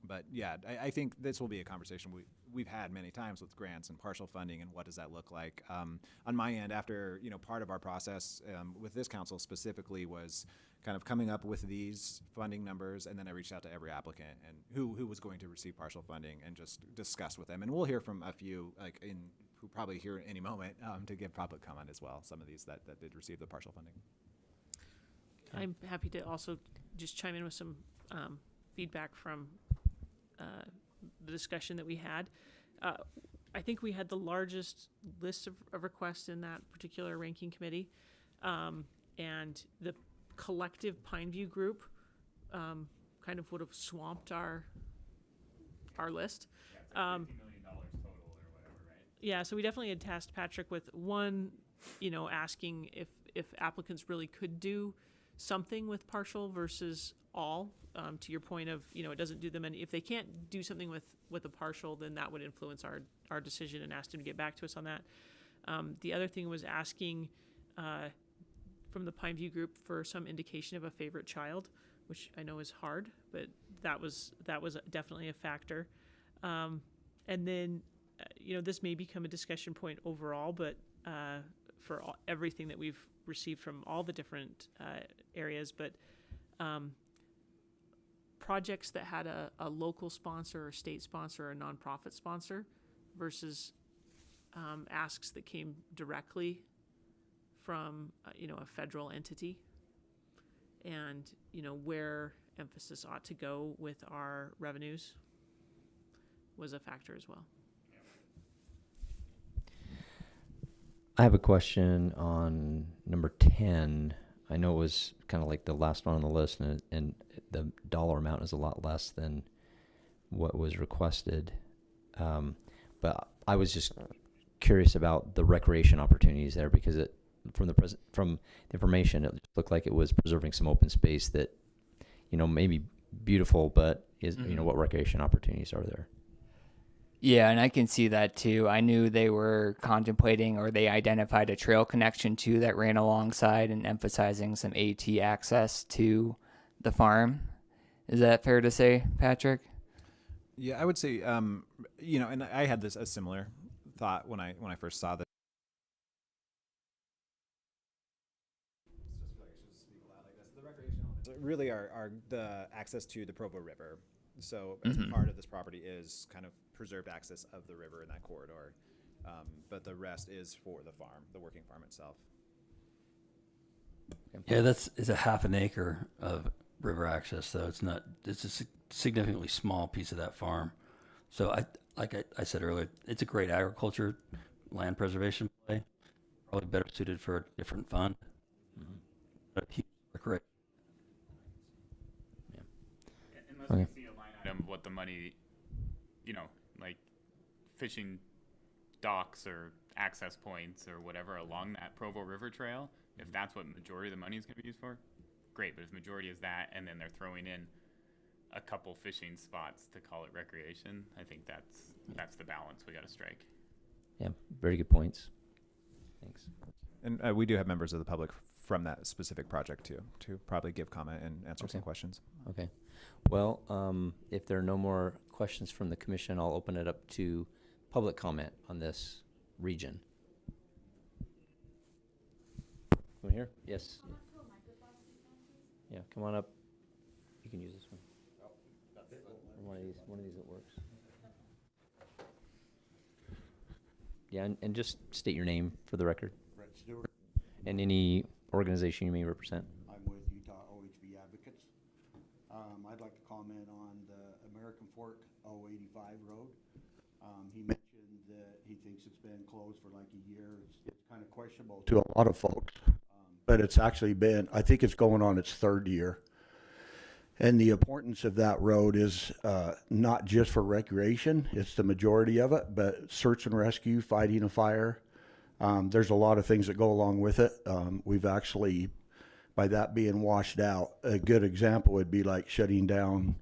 But yeah, I think this will be a conversation we've had many times with grants and partial funding and what does that look like. On my end, after part of our process with this council specifically was kind of coming up with these funding numbers, and then I reached out to every applicant and who was going to receive partial funding and just discussed with them. And we'll hear from a few who probably hear at any moment to give public comment as well. Some of these that did receive the partial funding. I'm happy to also just chime in with some feedback from the discussion that we had. I think we had the largest list of requests in that particular ranking committee, and the collective Pineview group kind of would have swamped our list. Yeah, it's like $50 million total or whatever, right? Yeah, so we definitely had tasked Patrick with one, asking if applicants really could do something with partial versus all. To your point of, it doesn't do them any. If they can't do something with a partial, then that would influence our decision, and asked him to get back to us on that. The other thing was asking from the Pineview group for some indication of a favorite child, which I know is hard, but that was definitely a factor. And then, this may become a discussion point overall, but for everything that we've received from all the different areas, but projects that had a local sponsor or state sponsor or a nonprofit sponsor versus asks that came directly from a federal entity, and where emphasis ought to go with our revenues was a factor as well. I have a question on number 10. I know it was kind of like the last one on the list, and the dollar amount is a lot less than what was requested. But I was just curious about the recreation opportunities there, because from the information, it looked like it was preserving some open space that, may be beautiful, but is what recreation opportunities are there? Yeah, and I can see that too. I knew they were contemplating, or they identified a trail connection too that ran alongside and emphasizing some AT access to the farm. Is that fair to say, Patrick? Yeah, I would say, and I had a similar thought when I first saw this. The recreation elements really are the access to the Provo River. So as part of this property is kind of preserved access of the river in that corridor, but the rest is for the farm, the working farm itself. Yeah, it's a half an acre of river access, though. It's a significantly small piece of that farm. So I said earlier, it's a great agriculture land preservation play, probably better suited for a different fund. But great. Unless we see a line item of what the money, like fishing docks or access points or whatever along that Provo River Trail, if that's what majority of the money is going to be used for, great. But if majority is that, and then they're throwing in a couple fishing spots to call it recreation, I think that's the balance we got to strike. Yeah, very good points. Thanks. And we do have members of the public from that specific project too, to probably give comment and answer some questions. Okay. Well, if there are no more questions from the commission, I'll open it up to public comment on this region. Come here? Yes. Yeah, come on up. You can use this one. one of these that works. Yeah, and just state your name for the record. Brett Stewart. And any organization you may represent. I'm with Utah OHV Advocates. I'd like to comment on the American Fork 085 road. He mentioned that he thinks it's been closed for like a year. It's kind of questionable to a lot of folks, but it's actually been, I think it's going on its third year. And the importance of that road is not just for recreation, it's the majority of it, but search and rescue, fighting a fire. There's a lot of things that go along with it. We've actually, by that being washed out, a good example would be like shutting down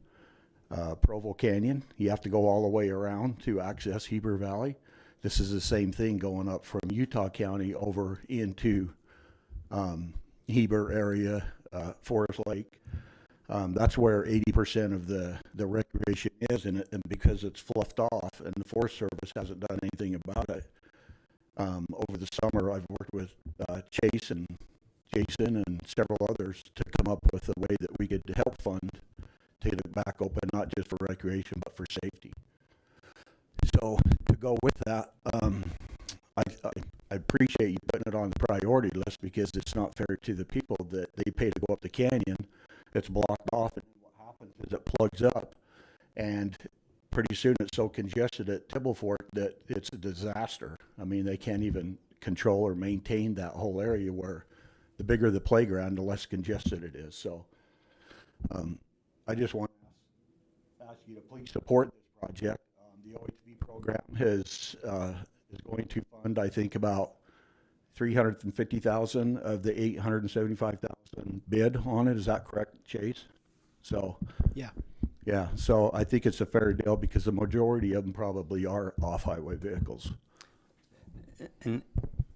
Provo Canyon. You have to go all the way around to access Heber Valley. This is the same thing going up from Utah County over into Heber area, Forest Lake. That's where 80% of the recreation is in it, and because it's fluffed off and the Forest Service hasn't done anything about it. Over the summer, I've worked with Chase and Jason and several others to come up with a way that we could help fund to get it back open, not just for recreation, but for safety. So to go with that, I appreciate you putting it on the priority list, because it's not fair to the people that they pay to go up the canyon. It's blocked off, and what happens is it plugs up, and pretty soon it's so congested at Tibble Fork that it's a disaster. I mean, they can't even control or maintain that whole area, where the bigger the playground, the less congested it is. So I just want to ask you to please support this project. The OHV program is going to fund, I think, about $350,000 of the $875,000 bid on it. Is that correct, Chase? So yeah. So I think it's a fair deal, because the majority of them probably are off-highway vehicles. And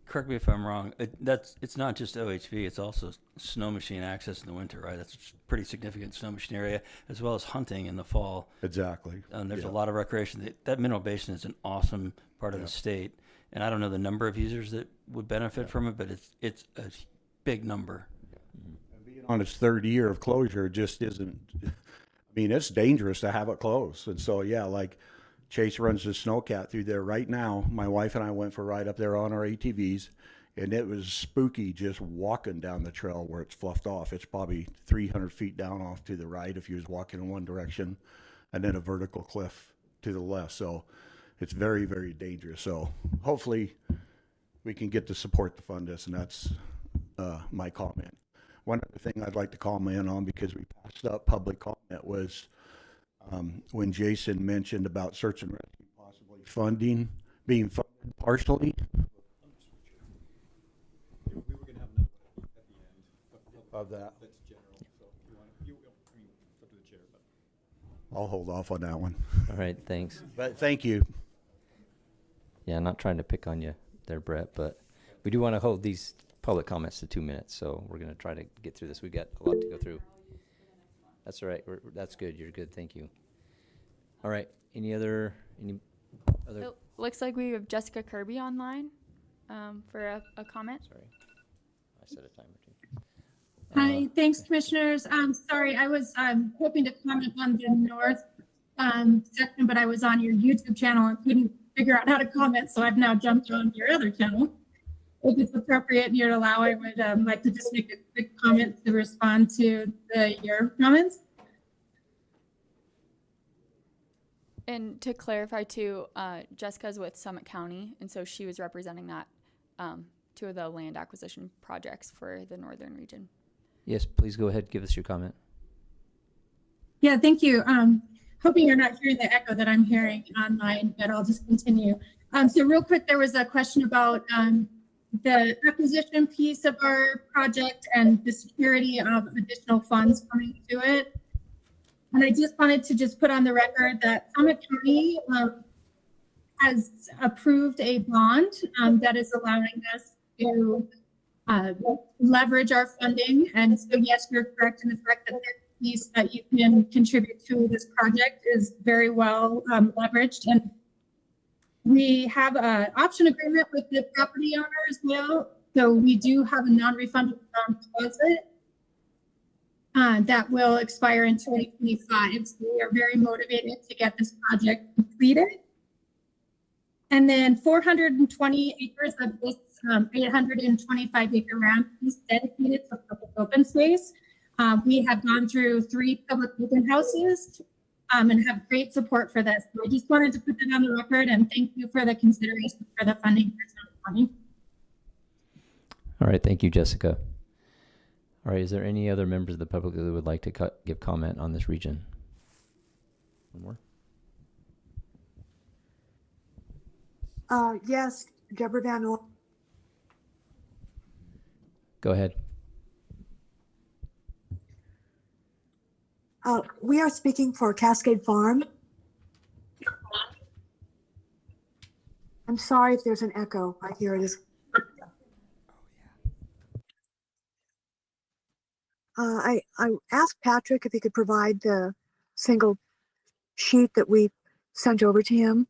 correct me if I'm wrong. It's not just OHV. It's also snow machine access in the winter, right? That's a pretty significant snow machine area, as well as hunting in the fall. Exactly. And there's a lot of recreation. That Mineral Basin is an awesome part of the state. And I don't know the number of users that would benefit from it, but it's a big number. And being on its third year of closure just isn't, I mean, it's dangerous to have it closed. And so, yeah, like Chase runs the snowcat through there right now. My wife and I went for a ride up there on our ATVs, and it was spooky just walking down the trail where it's fluffed off. It's probably 300 feet down off to the right if you was walking in one direction, and then a vertical cliff to the left. So it's very, very dangerous. So hopefully we can get the support to fund this, and that's my comment. One other thing I'd like to comment on, because we passed up public comment, was when Jason mentioned about search and rescue possibly being funded partially. We were going to have another one at the end of that. That's general. So it's up to the chair, but I'll hold off on that one. All right, thanks. But thank you. Yeah, not trying to pick on you there, Brett, but we do want to hold these public comments to 2 minutes, so we're going to try to get through this. We got a lot to go through. That's all right. That's good. You're good. Thank you. All right. Any other? It looks like we have Jessica Kirby online for a comment. Sorry, I set a timer too. Hi, thanks, commissioners. Sorry, I was hoping to comment on the north section, but I was on your YouTube channel and couldn't figure out how to comment, so I've now jumped on your other channel. If it's appropriate and you'd allow, I would like to just make a quick comment to respond to your comments. And to clarify too, Jessica's with Summit County, and so she was representing that two of the land acquisition projects for the northern region. Yes, please go ahead. Give us your comment. Yeah, thank you. Hoping you're not hearing the echo that I'm hearing online, but I'll just continue. So real quick, there was a question about the acquisition piece of our project and the security of additional funds coming to it. And I just wanted to just put on the record that Summit County has approved a bond that is allowing us to leverage our funding. And so, yes, you're correct in the fact that the piece that you can contribute to this project is very well leveraged. And we have an option agreement with the property owner as well. So we do have a non-refundable deposit. that will expire in 2025. So we are very motivated to get this project completed. And then 420 acres of this 825 acre land is dedicated to public open space. We have gone through 3 public open houses and have great support for this. So I just wanted to put that on the record and thank you for the consideration for the funding for Summit County. All right, thank you, Jessica. All right, is there any other members of the public that would like to give comment on this region? One more? Yes, Deborah Van Or. Go ahead. We are speaking for Cascade Farm. I'm sorry if there's an echo. I hear it is. I asked Patrick if he could provide the single sheet that we sent over to him.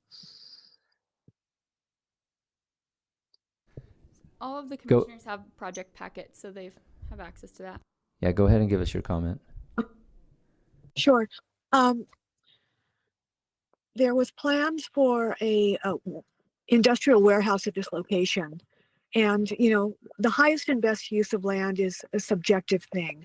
All of the commissioners have project packets, so they have access to that. Yeah, go ahead and give us your comment. Sure. There was plans for a industrial warehouse at this location. And, you know, the highest and best use of land is a subjective thing.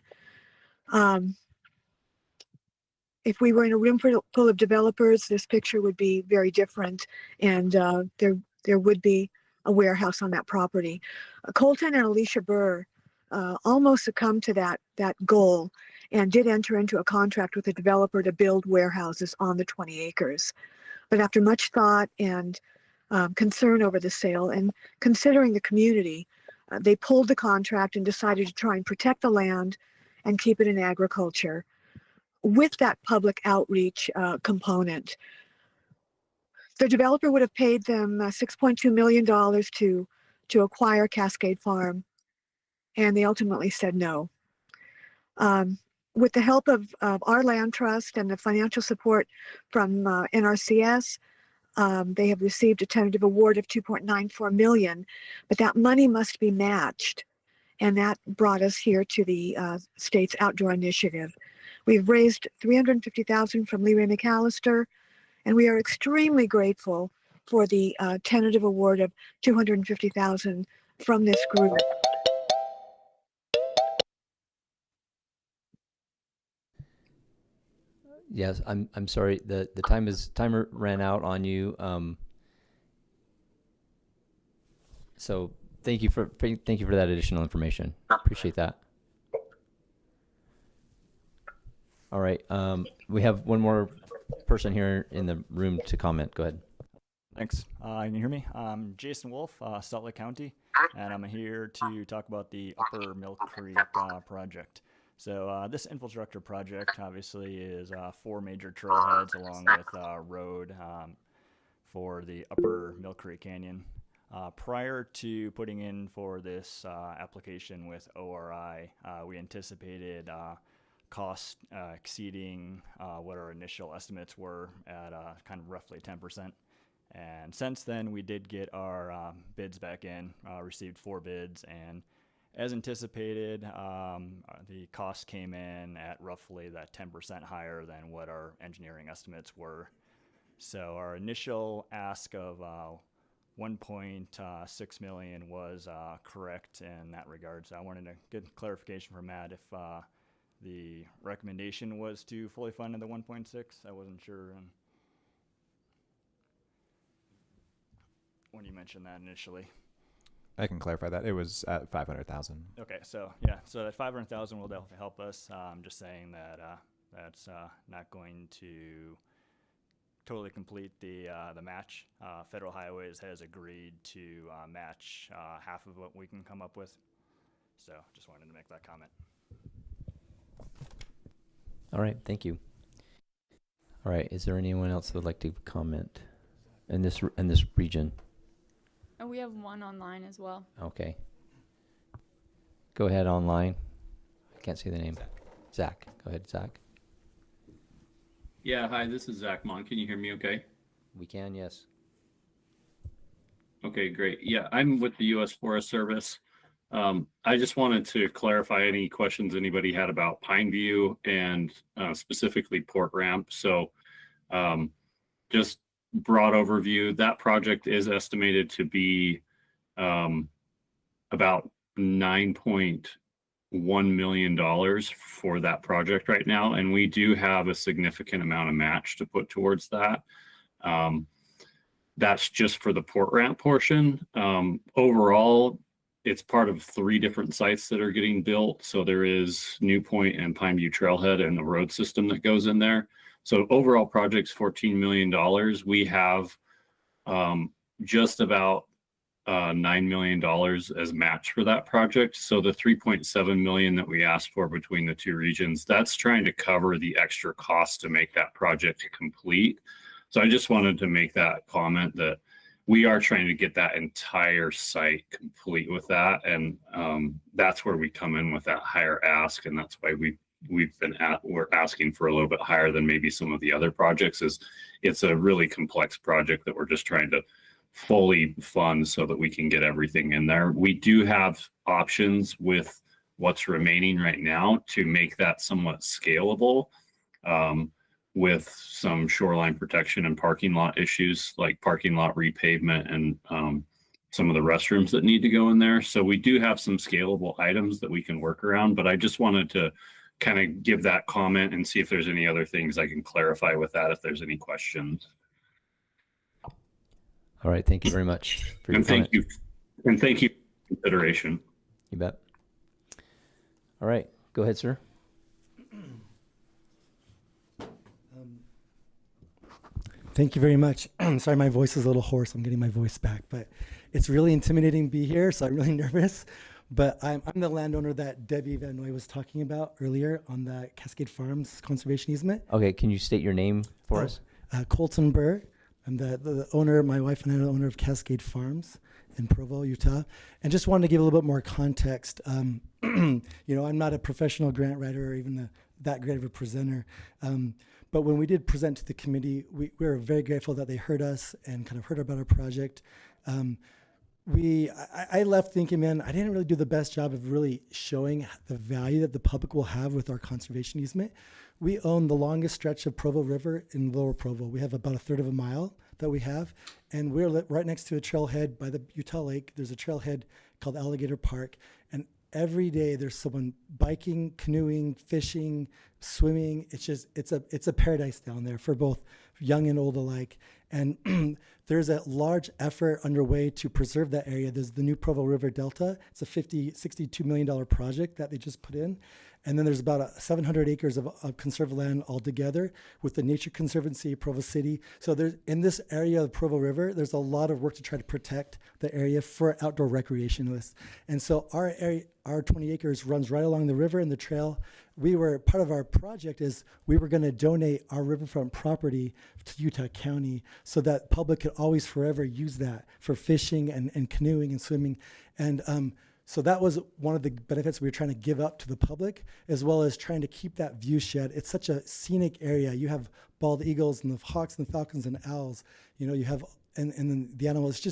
If we were in a room full of developers, this picture would be very different. And there would be a warehouse on that property. Colton and Alicia Burr almost succumbed to that goal and did enter into a contract with a developer to build warehouses on the 20 acres. But after much thought and concern over the sale and considering the community, they pulled the contract and decided to try and protect the land and keep it in agriculture with that public outreach component. The developer would have paid them $6.2 million to acquire Cascade Farm, and they ultimately said no. With the help of our land trust and the financial support from NRCS, they have received a tentative award of $2.94 million, but that money must be matched. And that brought us here to the state's outdoor initiative. We've raised $350,000 from Lee Ray McAllister, and we are extremely grateful for the tentative award of $250,000 from this group. Yes, I'm sorry. The timer ran out on you. So thank you for that additional information. Appreciate that. All right. We have one more person here in the room to comment. Go ahead. Thanks. You can hear me? I'm Jason Wolf, Salt Lake County, and I'm here to talk about the Upper Mill Creek project. So this infrastructure project obviously is 4 major trailheads along with a road for the Upper Mill Creek Canyon. Prior to putting in for this application with ORI, we anticipated costs exceeding what our initial estimates were at kind of roughly 10%. And since then, we did get our bids back in, received 4 bids, and as anticipated, the cost came in at roughly that 10% higher than what our engineering estimates were. So our initial ask of $1.6 million was correct in that regard. So I wanted to get clarification from Matt if the recommendation was to fully fund the 1.6. I wasn't sure when you mentioned that initially. I can clarify that. It was at 500,000. Okay, so yeah, so that 500,000 will definitely help us. I'm just saying that that's not going to totally complete the match. Federal Highways has agreed to match half of what we can come up with. So just wanted to make that comment. All right, thank you. All right, is there anyone else that would like to comment in this region? And we have one online as well. Okay. Go ahead online. I can't see the name. Zach. Go ahead, Zach. Yeah, hi, this is Zach Mon. Can you hear me okay? We can, yes. Okay, great. Yeah, I'm with the U.S. Forest Service. I just wanted to clarify any questions anybody had about Pineview and specifically Port Ramp. So just broad overview, that project is estimated to be about $9.1 million for that project right now. And we do have a significant amount of match to put towards that. That's just for the Port Ramp portion. Overall, it's part of 3 different sites that are getting built. So there is New Point and Pineview Trailhead and the road system that goes in there. So overall project's $14 million. We have just about $9 million as match for that project. So the $3.7 million that we asked for between the 2 regions, that's trying to cover the extra cost to make that project complete. So I just wanted to make that comment that we are trying to get that entire site complete with that. And that's where we come in with that higher ask. And that's why we're asking for a little bit higher than maybe some of the other projects. Is it's a really complex project that we're just trying to fully fund so that we can get everything in there. We do have options with what's remaining right now to make that somewhat scalable, with some shoreline protection and parking lot issues like parking lot repavement and some of the restrooms that need to go in there. So we do have some scalable items that we can work around, but I just wanted to kind of give that comment and see if there's any other things I can clarify with that, if there's any questions. All right. Thank you very much for your And thank you. And thank you for consideration. You bet. All right. Go ahead, sir. Thank you very much. Sorry, my voice is a little hoarse. I'm getting my voice back, but it's really intimidating to be here, so I'm really nervous. But I'm the landowner that Debbie Van Noy was talking about earlier on the Cascade Farms conservation easement. Okay, can you state your name for us? Colton Burr. I'm the owner, my wife and I are the owner of Cascade Farms in Provo, Utah. And just wanted to give a little bit more context. You know, I'm not a professional grant writer or even that great of a presenter. But when we did present to the committee, we were very grateful that they heard us and kind of heard about our project. I left thinking, man, I didn't really do the best job of really showing the value that the public will have with our conservation easement. We own the longest stretch of Provo River in Lower Provo. We have about 1/3 of a mile that we have, and we're right next to a trailhead by the Utah Lake. There's a trailhead called Alligator Park, and every day there's someone biking, canoeing, fishing, swimming. It's a paradise down there for both young and old alike. And there's a large effort underway to preserve that area. There's the new Provo River Delta. It's a $62 million project that they just put in. And then there's about 700 acres of conserved land altogether with the Nature Conservancy, Provo City. So there's, in this area of Provo River, there's a lot of work to try to protect the area for outdoor recreationists. And so our area, our 20 acres runs right along the river and the trail. Part of our project is we were going to donate our riverfront property to Utah County so that public could always forever use that for fishing and canoeing and swimming. And so that was one of the benefits we were trying to give up to the public, as well as trying to keep that view shed. It's such a scenic area. You have bald eagles and the hawks and falcons and owls. You know, you have, and then the animals.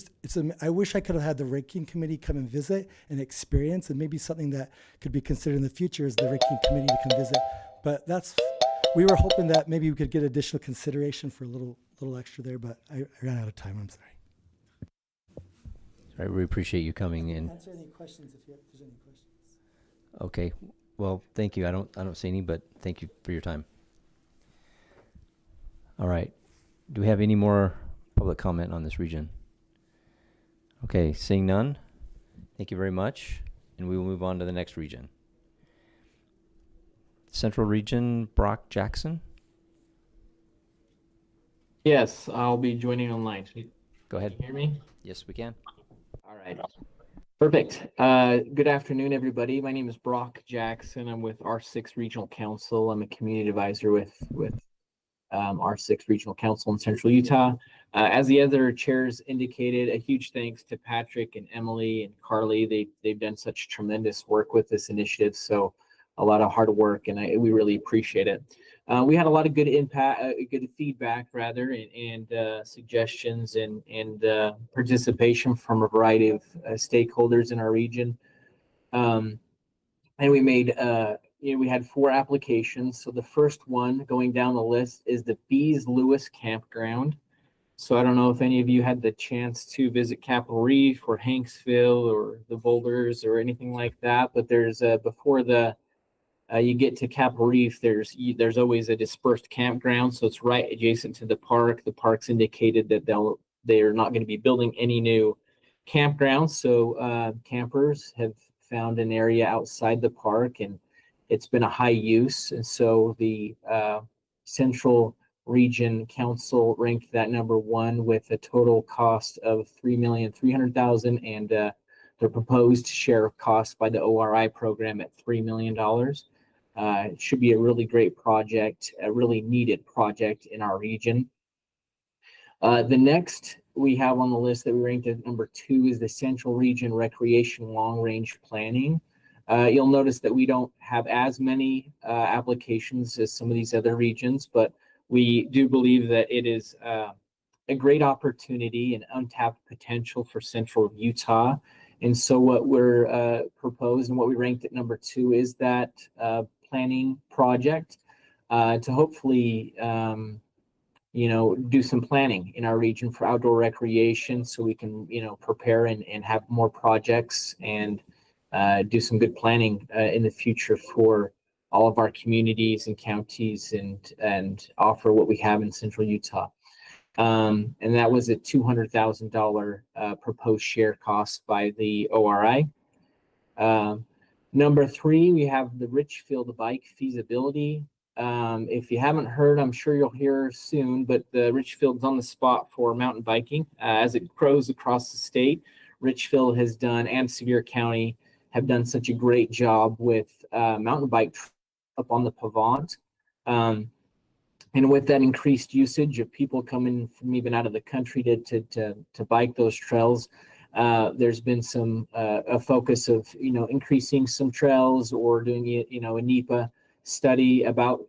I wish I could have had the ranking committee come and visit and experience, and maybe something that could be considered in the future is the ranking committee to come visit. But we were hoping that maybe we could get additional consideration for a little extra there, but I ran out of time. I'm sorry. I really appreciate you coming in. Answer any questions if there's any questions. Okay. Well, thank you. I don't see any, but thank you for your time. All right. Do we have any more public comment on this region? Okay, seeing none. Thank you very much. And we will move on to the next region. Central Region, Brock Jackson. Yes, I'll be joining online. Go ahead. Can you hear me? Yes, we can. All right. Perfect. Good afternoon, everybody. My name is Brock Jackson. I'm with R6 Regional Council. I'm a community advisor with R6 Regional Council in Central Utah. As the other chairs indicated, a huge thanks to Patrick and Emily and Carly. They've done such tremendous work with this initiative. So a lot of hard work, and we really appreciate it. We had a lot of good good feedback rather, and suggestions and participation from a variety of stakeholders in our region. And we made, we had 4 applications. So the first one going down the list is the Bees Lewis Campground. So I don't know if any of you had the chance to visit Capitol Reef or Hanksville or the Boulders or anything like that, but there's before you get to Capitol Reef, there's always a dispersed campground, so it's right adjacent to the park. The park's indicated that they're not going to be building any new campgrounds, so campers have found an area outside the park, and it's been a high use, and so the Central Region Council ranked that number 1 with a total cost of $3,300,000 and the proposed share of costs by the ORI program at $3 million. It should be a really great project, a really needed project in our region. The next we have on the list that we ranked at number 2 is the Central Region Recreation Long Range Planning. You'll notice that we don't have as many applications as some of these other regions, but we do believe that it is a great opportunity and untapped potential for Central Utah. And so what we're proposed and what we ranked at number 2 is that planning project to hopefully, do some planning in our region for outdoor recreation so we can, prepare and have more projects and do some good planning in the future for all of our communities and counties and offer what we have in Central Utah. And that was a $200,000 proposed share cost by the ORI. Number 3, we have the Richfield Bike Feasibility. If you haven't heard, I'm sure you'll hear soon, but the Richfield's on the spot for mountain biking. As it grows across the state, Richfield has done, and Sevier County, have done such a great job with mountain bike up on the Pavant. And with that increased usage of people coming from even out of the country to bike those trails, there's been some a focus of increasing some trails or doing a NEPA study about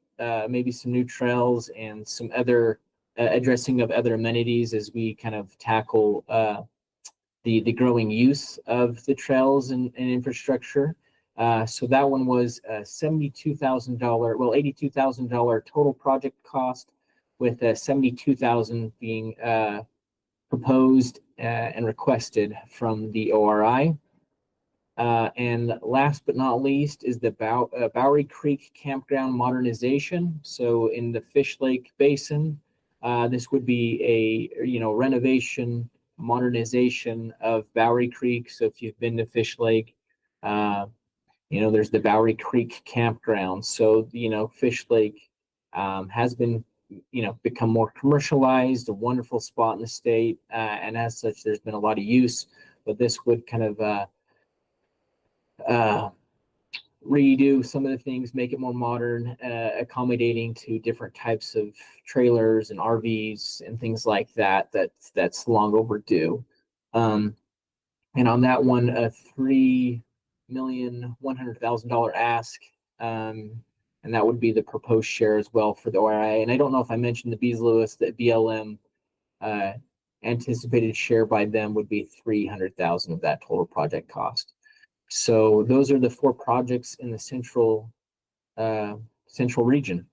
maybe some new trails and some other addressing of other amenities as we kind of tackle the growing use of the trails and infrastructure. So that one was $82,000 total project cost, with $72,000 being proposed and requested from the ORI. And last but not least is the Bowery Creek Campground modernization. So in the Fish Lake Basin, this would be a renovation modernization of Bowery Creek. So if you've been to Fish Lake, there's the Bowery Creek Campground. So, Fish Lake has been, become more commercialized, a wonderful spot in the state. And as such, there's been a lot of use, but this would kind of redo some of the things, make it more modern, accommodating to different types of trailers and RVs and things like that. That's long overdue. And on that one, a $3,100,000 ask, and that would be the proposed share as well for the ORI. And I don't know if I mentioned the Bees Lewis, that BLM anticipated share by them would be $300,000 of that total project cost. So those are the 4 projects in the central region.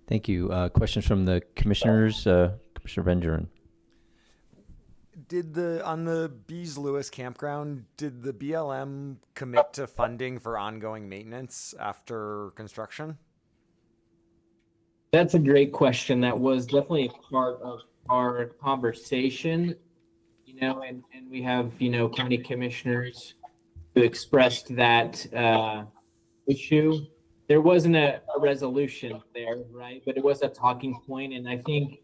Thank you. Questions from the commissioners? Commissioner Van Duren. On the Bees Lewis campground, did the BLM commit to funding for ongoing maintenance after construction? That's a great question. That was definitely a part of our conversation, and we have, county commissioners who expressed that issue. There wasn't a resolution there, right? But it was a talking point, and I think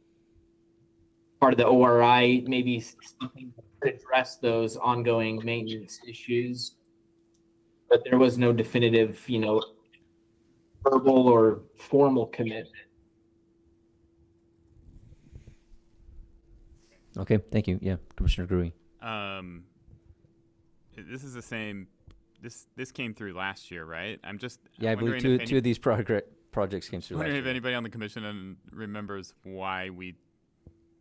part of the ORI maybe something to address those ongoing maintenance issues, but there was no definitive, verbal or formal commitment. Okay, thank you. Yeah, Commissioner Gruey. This is the same. This came through last year, right? I believe two of these projects came through last year. If anybody on the commission remembers why we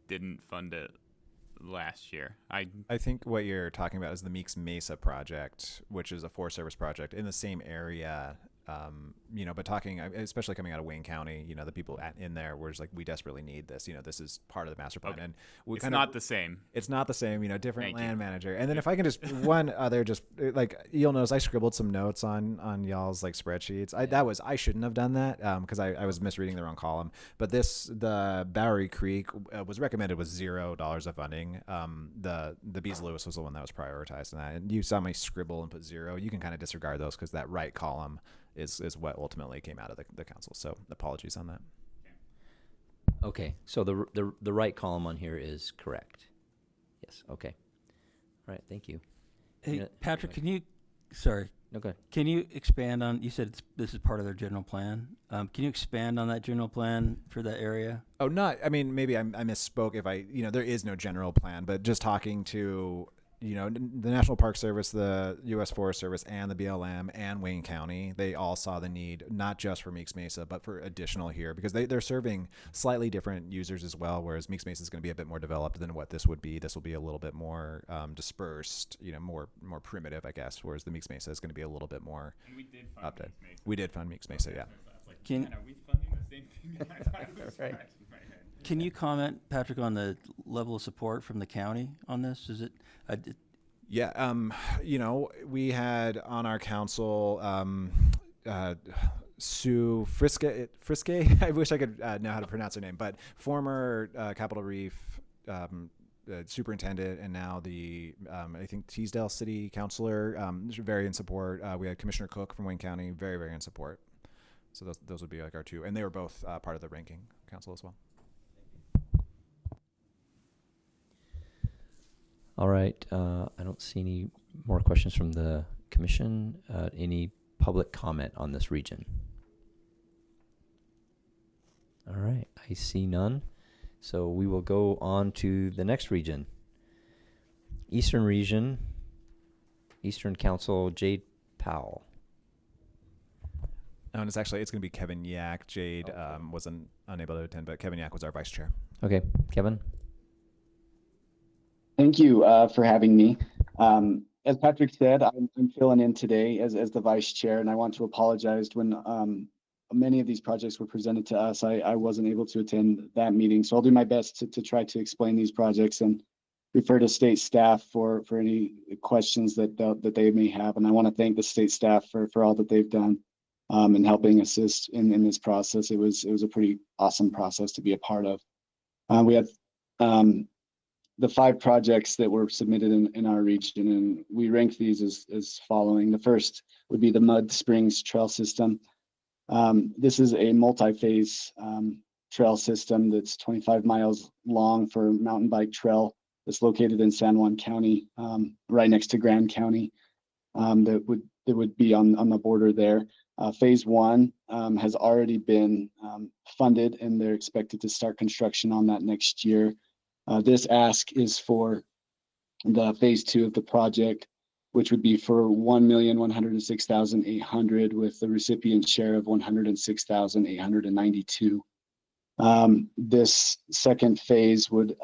didn't fund it last year. I think what you're talking about is the Meeks Mesa project, which is a Forest Service project in the same area. But talking, especially coming out of Wayne County, the people in there were just like, we desperately need this. This is part of the master plan, and it's not the same. It's not the same. Different Thank land you. manager. And then if I can just one other, just like you'll notice, I scribbled some notes on y'all's like spreadsheets. I shouldn't have done that because I was misreading the wrong column. But the Bowery Creek was recommended with $0 of funding. The Bees Lewis was the one that was prioritized in that. And you saw me scribble and put 0. You can kind of disregard those because that right column is what ultimately came out of the council. So apologies on that. Okay, so the right column on here is correct. Yes. Okay. All right. Thank you. Hey, Patrick, anyway. Can you expand on? You said this is part of their general plan. Can you expand on that general plan for that area? Oh, maybe I misspoke if there is no general plan, but just talking to the National Park Service, the U.S. Forest Service, and the BLM and Wayne County, they all saw the need, not just for Meeks Mesa, but for additional here, because they're serving slightly different users as well, whereas Meeks Mesa is going to be a bit more developed than what this would be. This will be a little bit more dispersed, more primitive, I guess, whereas the Meeks Mesa is going to be a little bit more updated. We did fund Meeks Mesa, yeah. Are we funding the same thing? Right. Can you comment, Patrick, on the level of support from the county on this? Is it? Yeah, we had on our council Sue Friske. I wish I could know how to pronounce her name, but former Capitol Reef superintendent, and now the I think Teasdale City Councilor. Very in support. We had Commissioner Cook from Wayne County, very, very in support. So those would be like our two, and they were both part of the ranking council as well. All right. I don't see any more questions from the commission. Any public comment on this region? All right. I see none. So we will go on to the next region. Eastern region, Eastern Council, Jade Powell. And it's going to be Kevin Yak. Jade wasn't unable to attend, but Kevin Yak was our vice chair. Okay. Kevin? Thank you for having me. As Patrick said, I'm filling in today as the vice chair, and I want to apologize when many of these projects were presented to us. I wasn't able to attend that meeting, so I'll do my best to try to explain these projects and refer to state staff for any questions that they may have. And I want to thank the state staff for all that they've done in helping assist in this process. It was a pretty awesome process to be a part of. We had the 5 projects that were submitted in our region, and we rank these as following. The first would be the Mud Springs Trail System. This is a multi-phase trail system that's 25 miles long for mountain bike trail that's located in San Juan County, right next to Grand County. That would be on the border there. Phase 1 has already been funded, and they're expected to start construction on that next year. This ask is for the phase 2 of the project, which would be for $1,106,800 with the recipient share of $106,892. This second phase would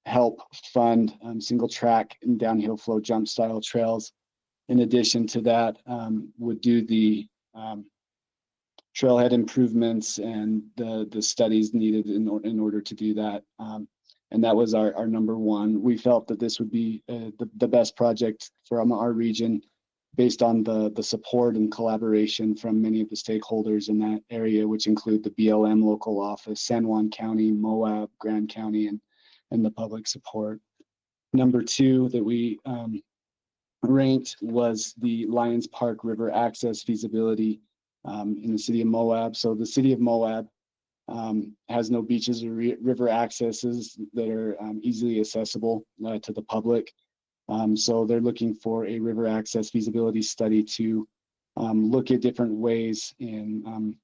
help fund single track and downhill flow jump style trails. In addition to that, would do the trailhead improvements and the studies needed in order to do that. And that was our number one. We felt that this would be the best project from our region based on the support and collaboration from many of the stakeholders in that area, which include the BLM local office, San Juan County, Moab, Grand County, and the public support. Number 2 that we ranked was the Lions Park River Access feasibility in the city of Moab. So the city of Moab has no beaches or river accesses that are easily accessible to the public. So they're looking for a river access feasibility study to look at different ways in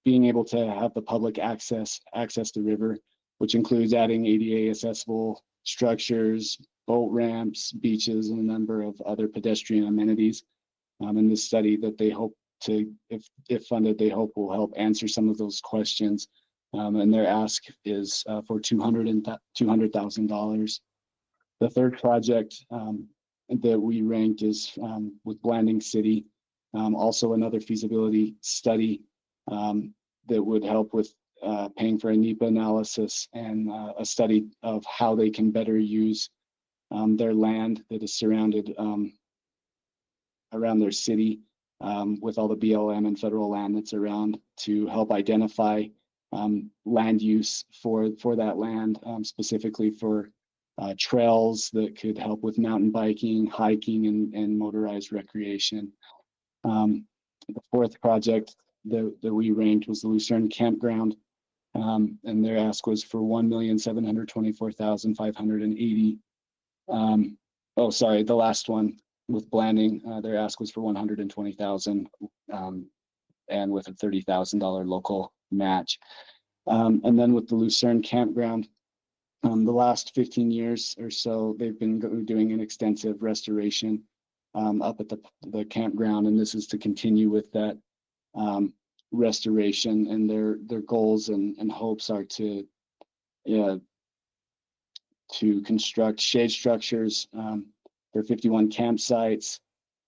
being able to have the public access the river, which includes adding ADA accessible structures, boat ramps, beaches, and a number of other pedestrian amenities. In this study that they hope to, if funded, they hope will help answer some of those questions. And their ask is for $200,000. The third project that we ranked is with Blanding City, also another feasibility study that would help with paying for a NEPA analysis and a study of how they can better use their land that is surrounded around their city with all the BLM and federal land that's around to help identify land use for that land, specifically for trails that could help with mountain biking, hiking, and motorized recreation. The fourth project that we ranked was the Lucerne Campground, and their ask was for $1,724,580. Oh, sorry, the last one with Blanding, their ask was for $120,000, and with a $30,000 local match. And then with the Lucerne Campground, the last 15 years or so, they've been doing an extensive restoration up at the campground, and this is to continue with that restoration. And their goals and hopes are to construct shade structures for 51 campsites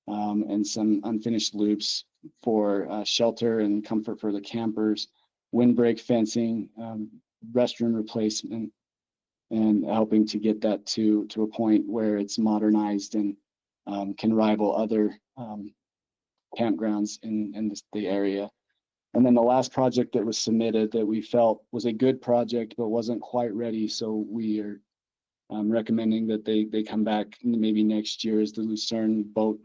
and some unfinished loops for shelter and comfort for the campers, windbreak fencing, restroom replacement, and helping to get that to a point where it's modernized and can rival other campgrounds in the area. And then the last project that was submitted that we felt was a good project but wasn't quite ready, so we are recommending that they come back maybe next year, is the Lucerne boat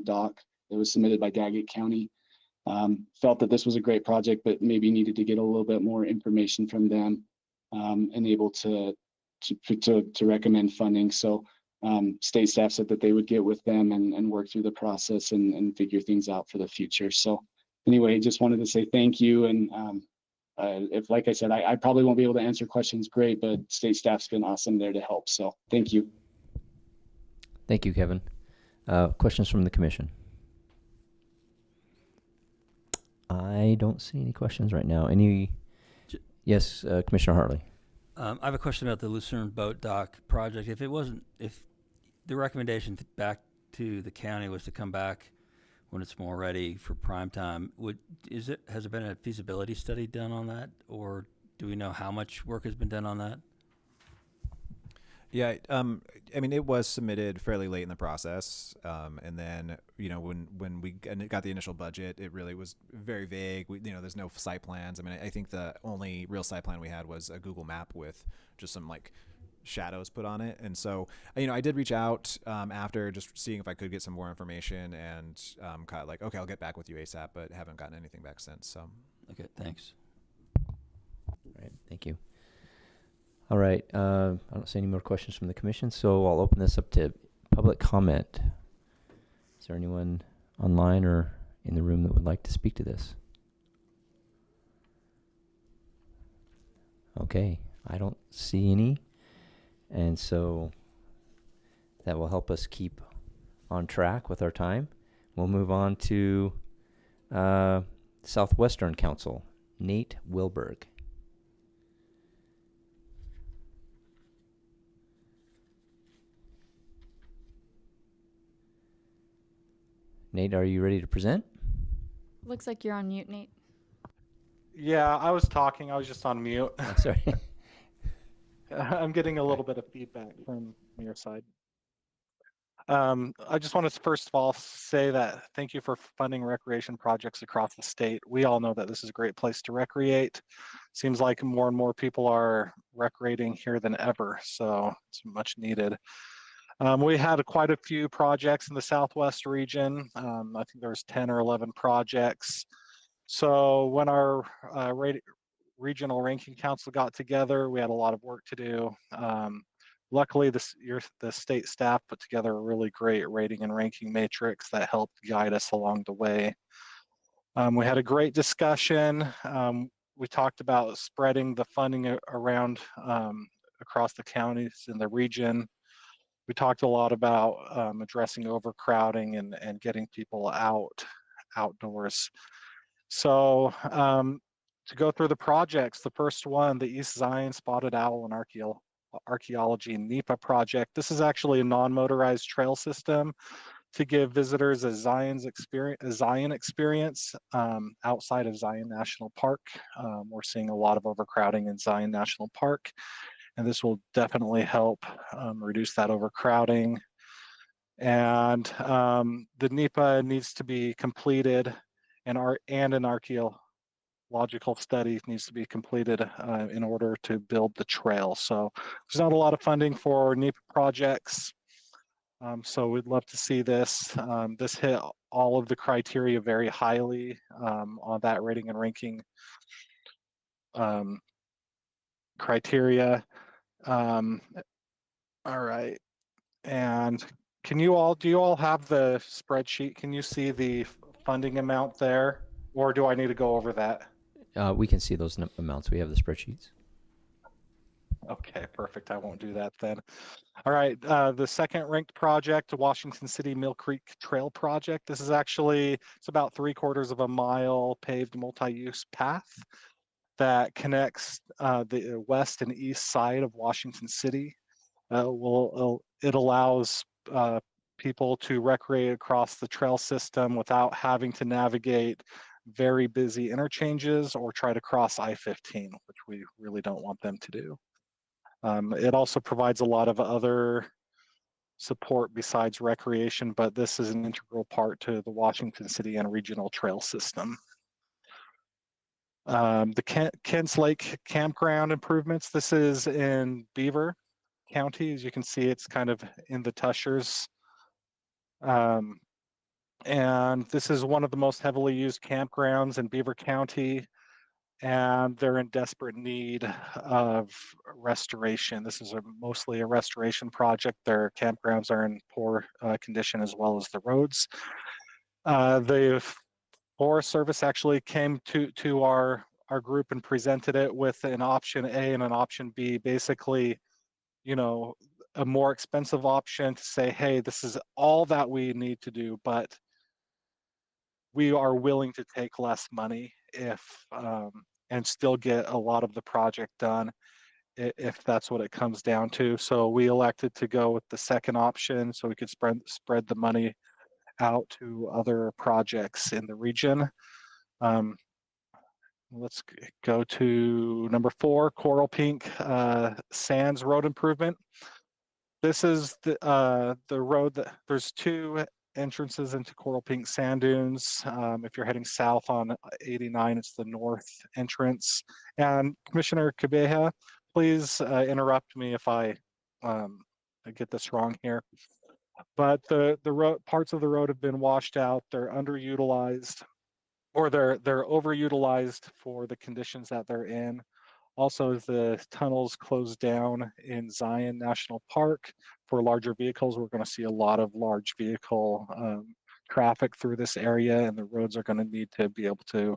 dock that was submitted by Daggett County. Felt that this was a great project, but maybe needed to get a little bit more information from them and able to recommend funding. So state staff said that they would get with them and work through the process and figure things out for the future. So anyway, just wanted to say thank you. And if, like I said, I probably won't be able to answer questions great, but state staff's been awesome there to help. So thank you. Thank you, Kevin. Questions from the commission? I don't see any questions right now. Yes, Commissioner Hartley. I have a question about the Lucerne Boat Dock project. If the recommendation back to the county was to come back when it's more ready for prime time, has there been a feasibility study done on that, or do we know how much work has been done on that? Yeah, I mean, it was submitted fairly late in the process, and then when we got the initial budget, it really was very vague. There's no site plans. I mean, I think the only real site plan we had was a Google map with just some shadows put on it. And so, I did reach out after just seeing if I could get some more information, and kind of okay, I'll get back with you ASAP, but haven't gotten anything back since. So, okay, thanks. All right, thank you. All right, I don't see any more questions from the commission, so I'll open this up to public comment. Is there anyone online or in the room that would like to speak to this? Okay, I don't see any, and so that will help us keep on track with our time. We'll move on to Southwestern Council, Nate Wiberg. Nate, are you ready to present? Looks like you're on mute, Nate. Yeah, I was talking. I was just on mute. Oh, sorry. I'm getting a little bit of feedback from your side. I just want to first of all say that thank you for funding recreation projects across the state. We all know that this is a great place to recreate. Seems like more and more people are recreating here than ever, so it's much needed. We had quite a few projects in the Southwest region. I think there was 10 or 11 projects. So when our regional ranking council got together, we had a lot of work to do. Luckily, the state staff put together a really great rating and ranking matrix that helped guide us along the way. We had a great discussion. We talked about spreading the funding around across the counties in the region. We talked a lot about addressing overcrowding and getting people outdoors. So to go through the projects, the first one, the East Zion Spotted Owl and Archaeal Archaeology NEPA project. This is actually a non-motorized trail system to give visitors a Zion experience outside of Zion National Park. We're seeing a lot of overcrowding in Zion National Park, and this will definitely help reduce that overcrowding. And the NEPA needs to be completed, and an archaeological study needs to be completed in order to build the trail. So there's not a lot of funding for NEPA projects. So we'd love to see this. This hit all of the criteria very highly on that rating and ranking criteria. All right. And do you all have the spreadsheet? Can you see the funding amount there? Or do I need to go over that? We can see those amounts. We have the spreadsheets. Okay, perfect. I won't do that then. All right, the second ranked project, the Washington City Mill Creek Trail Project. This is actually, it's about 3/4 of a mile paved multi-use path that connects the west and east side of Washington City. It allows people to recreate across the trail system without having to navigate very busy interchanges or try to cross I-15, which we really don't want them to do. It also provides a lot of other support besides recreation, but this is an integral part to the Washington City and regional trail system. The Kents Lake Campground improvements. This is in Beaver County. As you can see, it's kind of in the Tushers. And this is one of the most heavily used campgrounds in Beaver County, and they're in desperate need of restoration. This is mostly a restoration project. Their campgrounds are in poor condition, as well as the roads. The Forest Service actually came to our group and presented it with an option A and an option B, basically, you know, a more expensive option to say, hey, this is all that we need to do, but we are willing to take less money and still get a lot of the project done if that's what it comes down to. So we elected to go with the second option so we could spread the money out to other projects in the region. Let's go to number 4, Coral Pink Sands Road Improvement. This is the road that there's 2 entrances into Coral Pink Sand Dunes. If you're heading south on 89, it's the north entrance. And Commissioner Cabeja, please interrupt me if I get this wrong here. But the road, parts of the road have been washed out. They're underutilized, or they're overutilized for the conditions that they're in. Also, the tunnels closed down in Zion National Park for larger vehicles. We're going to see a lot of large vehicle traffic through this area, and the roads are going to need to be able to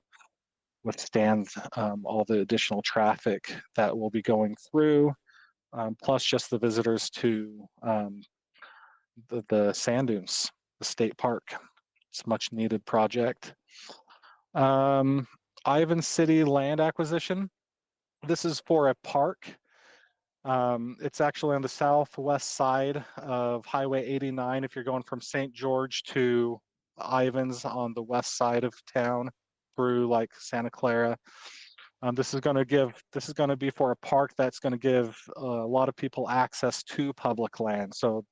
withstand all the additional traffic that will be going through, plus just the visitors to the sand dunes, the state park. It's a much needed project. Ivan City land acquisition. This is for a park. It's actually on the southwest side of Highway 89 if you're going from St. George to Ivans on the west side of town through like Santa Clara. This is going to be for a park that's going to give a lot of people access to public land. So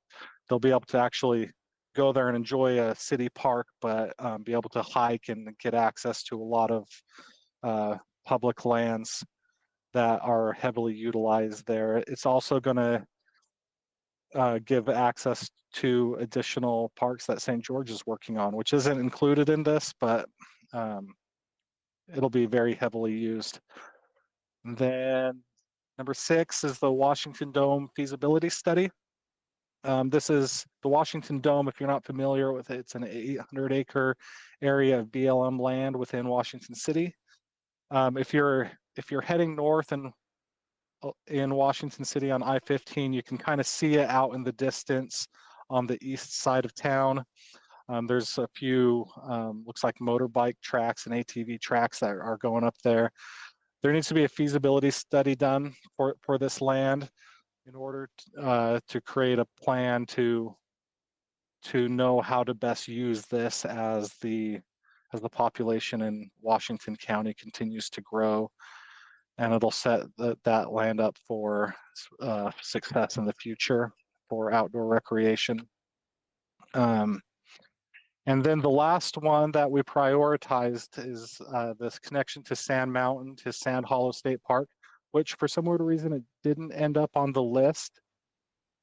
they'll be able to actually go there and enjoy a city park, but be able to hike and get access to a lot of public lands that are heavily utilized there. It's also going to give access to additional parks that St. George is working on, which isn't included in this, but it'll be very heavily used. And then number 6 is the Washington Dome feasibility study. This is the Washington Dome. If you're not familiar with it, it's an 800-acre area of BLM land within Washington City. If you're heading north and in Washington City on I-15, you can kind of see it out in the distance on the east side of town. There's a few, looks like motorbike tracks and ATV tracks that are going up there. There needs to be a feasibility study done for this land. in order to create a plan to know how to best use this as the population in Washington County continues to grow, and it'll set that land up for success in the future for outdoor recreation. And then the last one that we prioritized is this connection to Sand Mountain to Sand Hollow State Park, which for some weird reason it didn't end up on the list.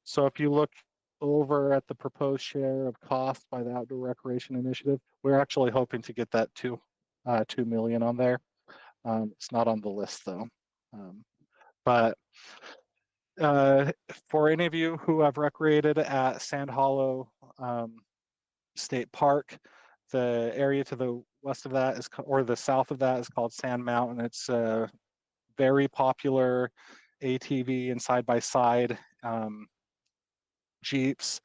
So if you look over at the proposed share of cost by the Outdoor Recreation Initiative, we're actually hoping to get that $2 million on there. It's not on the list though. But for any of you who have recreated at Sand Hollow State Park, the area to the west of that or the south of that is called Sand Mountain. It's a very popular ATV and side-by-side Jeeps.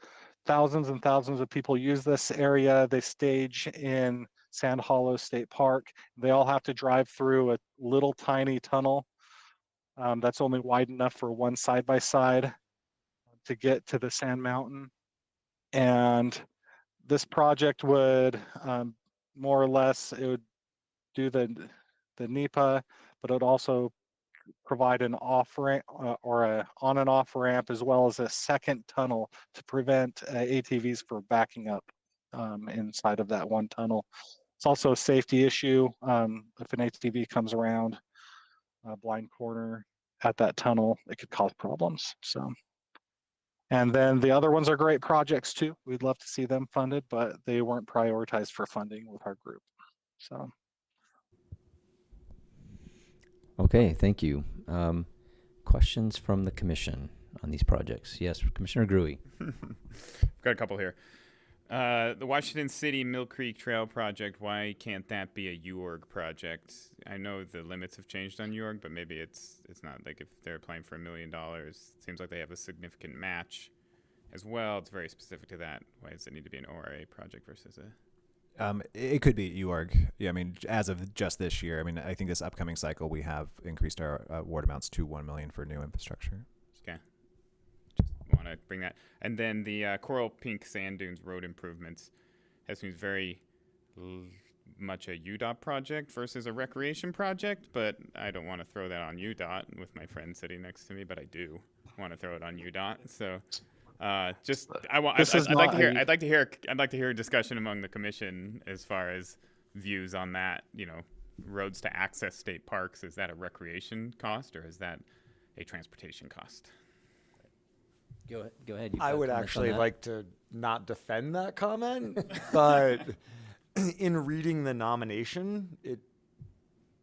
Thousands and thousands of people use this area. They stage in Sand Hollow State Park. They all have to drive through a little tiny tunnel that's only wide enough for one side-by-side to get to the Sand Mountain. And this project would more or less, it would do the NEPA, but it would also provide an off ramp or a on and off ramp, as well as a second tunnel to prevent ATVs from backing up inside of that one tunnel. It's also a safety issue. If an ATV comes around a blind corner at that tunnel, it could cause problems. So. And then the other ones are great projects too. We'd love to see them funded, but they weren't prioritized for funding with our group. So. Okay, thank you. Questions from the commission on these projects? Yes, Commissioner Gruey. I've got a couple here. The Washington City Mill Creek Trail project, why can't that be a UORG project? I know the limits have changed on UORG, but maybe it's not. Like if they're applying for $1 million, it seems like they have a significant match as well. It's very specific to that. Why does it need to be an ORA project versus a... It could be UORG. Yeah, I mean, as of just this year, I mean, I think this upcoming cycle, we have increased our award amounts to $1 million for new infrastructure. Okay. Just want to bring that. And then the Coral Pink Sand Dunes road improvements has seems very much a UDOT project versus a recreation project, but I don't want to throw that on UDOT with my friend sitting next to me, but I do want to throw it on UDOT. So I'd like to hear a discussion among the commission as far as views on that. You know, roads to access state parks, is that a recreation cost or is that a transportation cost? Go ahead. I would actually like to not defend that comment, but in reading the nomination, it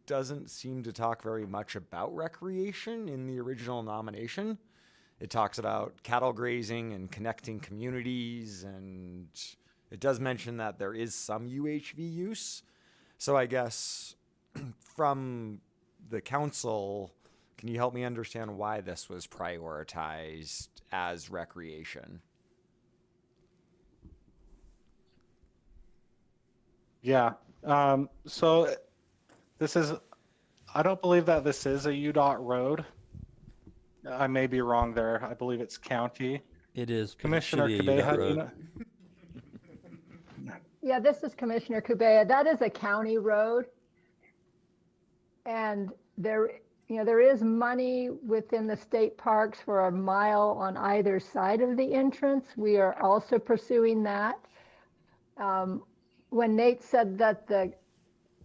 doesn't seem to talk very much about recreation in the original nomination. It talks about cattle grazing and connecting communities, and it does mention that there is some UHV use. So I guess from the council, can you help me understand why this was prioritized as recreation? Yeah. So this is, I don't believe that this is a UDOT road. I may be wrong there. I believe it's county. It is. Commissioner Kubeha, Yeah, this is Commissioner Kubeha. That is a county road. And there is money within the state parks for a mile on either side of the entrance. We are also pursuing that. When Nate said that the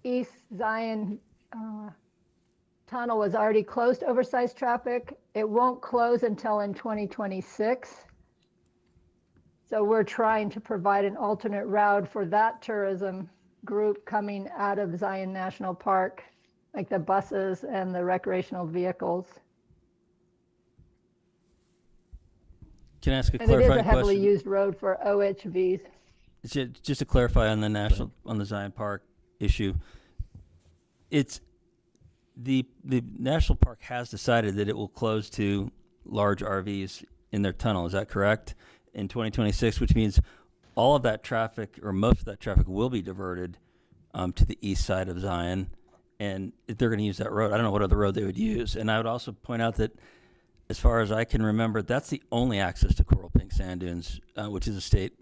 East Zion tunnel was already closed to oversized traffic, it won't close until in 2026. So we're trying to provide an alternate route for that tourism group coming out of Zion National Park, like the buses and the recreational vehicles. Can I ask a and clarifying question? it is a heavily used road for OHVs. Just to clarify on the Zion Park issue, it's the national park has decided that it will close to large RVs in their tunnel. Is that correct? In 2026, which means all of that traffic or most of that traffic will be diverted to the east side of Zion, and if they're going to use that road, I don't know what other road they would use. And I would also point out that as far as I can remember, that's the only access to coral pink sand dunes, which is a state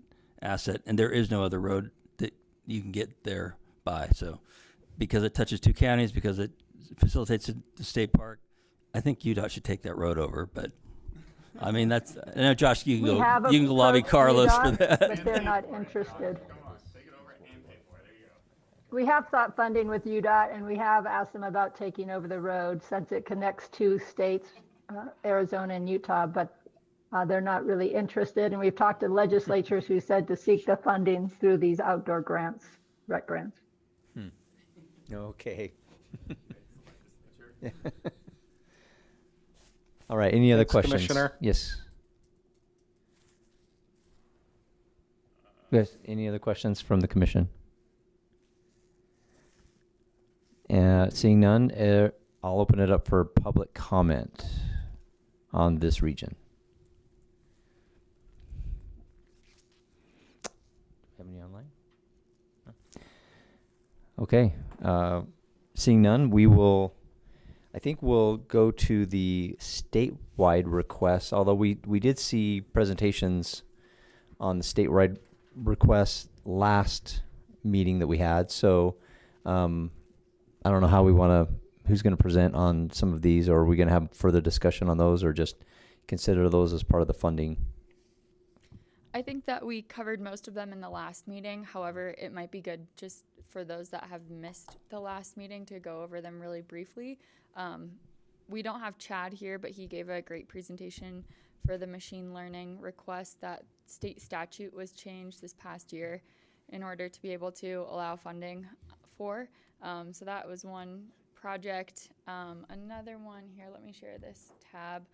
asset, and there is no other road that you can get there by. So, because it touches 2 counties, because it facilitates the state park, I think UDOT should take that road over. But I mean, that's, I know, Josh, you can go lobby Carlos for that. But they're not interested. We have sought funding with UDOT, and we have asked them about taking over the road since it connects 2 states, Arizona and Utah, but they're not really interested. And we've talked to legislatures who said to seek the funding through these outdoor grants, rec grants. Okay. All right. Any other questions? Commissioner. Yes. Yes. Any other questions from the commission? Seeing none, I'll open it up for public comment on this region. Have any online? No? Okay. Seeing none, I think we'll go to the statewide requests, although we did see presentations on the statewide requests last meeting that we had. So I don't know how who's going to present on some of these, or are we going to have further discussion on those, or just consider those as part of the funding? I think that we covered most of them in the last meeting. However, it might be good just for those that have missed the last meeting to go over them really briefly. We don't have Chad here, but he gave a great presentation for the machine learning request that state statute was changed this past year in order to be able to allow funding for. So that was one project. Another one here, let me share this tab.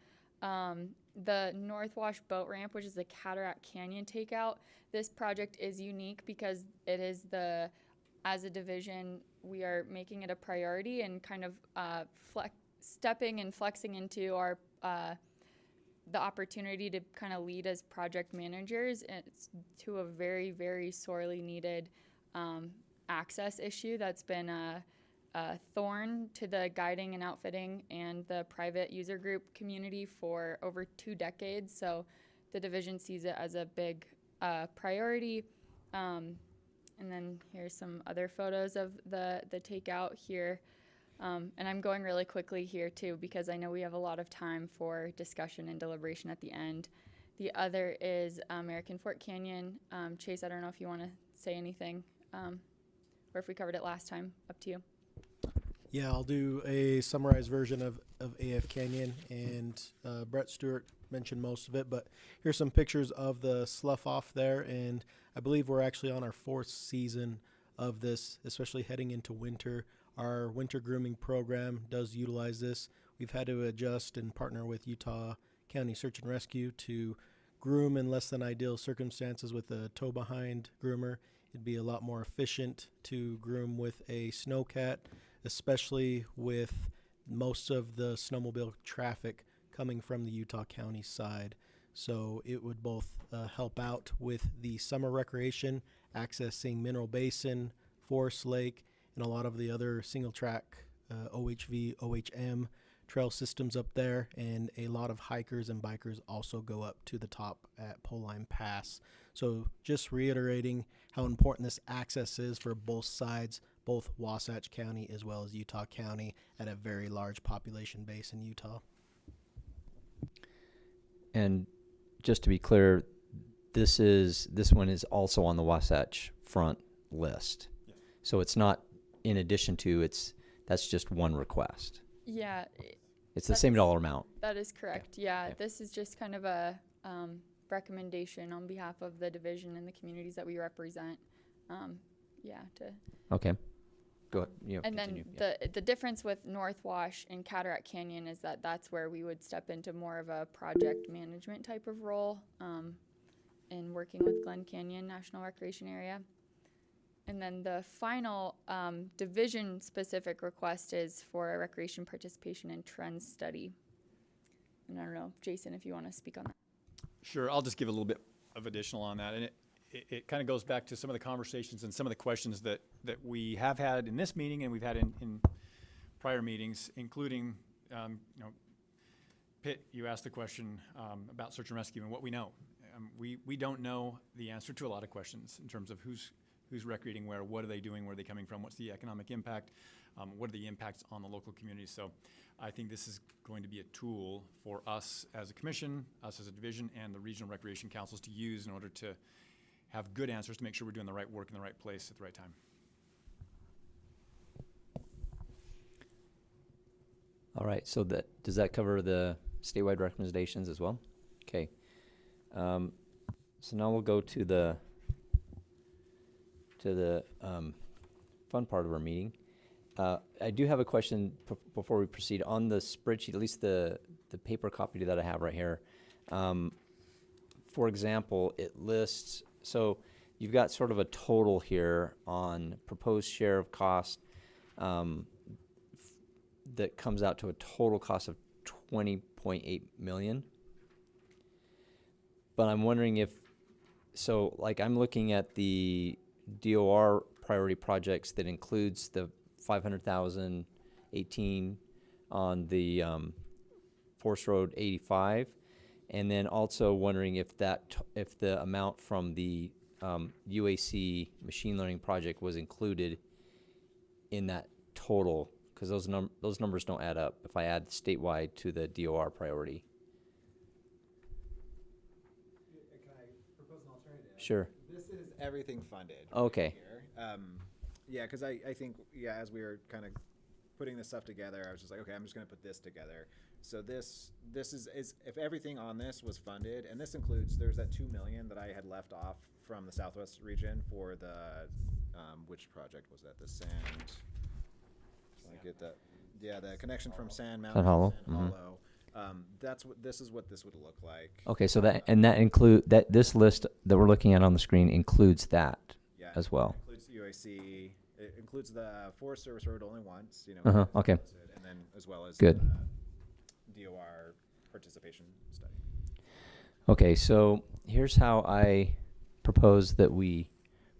The North Wash boat ramp, which is the Cataract Canyon takeout. This project is unique because it is as a division, we are making it a priority and kind of stepping and flexing into our the opportunity to kind of lead as project managers to a very, very sorely needed access issue that's been a thorn to the guiding and outfitting and the private user group community for over 2 decades. So the division sees it as a big priority. And then here's some other photos of the takeout here. And I'm going really quickly here too, because I know we have a lot of time for discussion and deliberation at the end. The other is American Fork Canyon. Chase, I don't know if you want to say anything, or if we covered it last time, up to you. Yeah, I'll do a summarized version of AF Canyon, and Brett Stewart mentioned most of it, but here's some pictures of the slough off there, and I believe we're actually on our 4th season of this, especially heading into winter. Our winter grooming program does utilize this. We've had to adjust and partner with Utah County Search and Rescue to groom in less than ideal circumstances with a tow behind groomer. It'd be a lot more efficient to groom with a snowcat, especially with most of the snowmobile traffic coming from the Utah County side. So it would both help out with the summer recreation, accessing Mineral Basin, Forest Lake, and a lot of the other single track OHV, OHM trail systems up there. And a lot of hikers and bikers also go up to the top at Poline Pass. So just reiterating how important this access is for both sides, both Wasatch County as well as Utah County, at a very large population base in Utah. And just to be clear, this one is also on the Wasatch front list. Yeah. So it's not in addition to, that's just one request. Yeah. It's the same dollar amount. That is correct. Yeah. This is just kind of a recommendation on behalf of the division and the communities that we represent. Okay. Go ahead. And continue. Then the difference with North Wash and Cataract Canyon is that that's where we would step into more of a project management type of role in working with Glen Canyon National Recreation Area. And then the final division-specific request is for a recreation participation and trends study. And I don't know, Jason, if you want to speak on that. Sure, I'll just give a little bit of additional on that. And it kind of goes back to some of the conversations and some of the questions that we have had in this meeting and we've had in prior meetings, including Pitt, you asked the question about search and rescue and what we know. We don't know the answer to a lot of questions in terms of who's recreating where, what are they doing, where are they coming from, what's the economic impact, what are the impacts on the local community. So I think this is going to be a tool for us as a commission, us as a division, and the regional recreation councils to use in order to have good answers to make sure we're doing the right work in the right place at the right time. All right, so does that cover the statewide recommendations as well? Okay. So now we'll go to the fun part of our meeting. I do have a question before we proceed. On the spreadsheet, at least the paper copy that I have right here, for example, it lists, so you've got sort of a total here on proposed share of cost that comes out to a total cost of $20.8 million. But I'm wondering if, so like I'm looking at the DOR priority projects that includes the 500,018 on the Forest Road 85, and then also wondering if if the amount from the UAC machine learning project was included in that total, because those numbers don't add up if I add statewide to the DOR priority. Can I propose an alternative? Sure. This is everything funded. Okay. Right here. Yeah, because I think, yeah, as we were kind of putting this stuff together, I was just like, okay, I'm just going to put this together. So this is if everything on this was funded, and this includes, there's that $2 million that I had left off from the Southwest region for the, which project was that? The sand. I get that. Yeah, the connection from Sand Mountain Sand Hollow. to Sand Hollow. This is what this would look like. Okay, so that this list that we're looking at on the screen includes that as well. It includes UAC. It includes the Forest Service Road only once. You know. Okay. And then as well as good. DOR participation study. Okay, so here's how I propose that we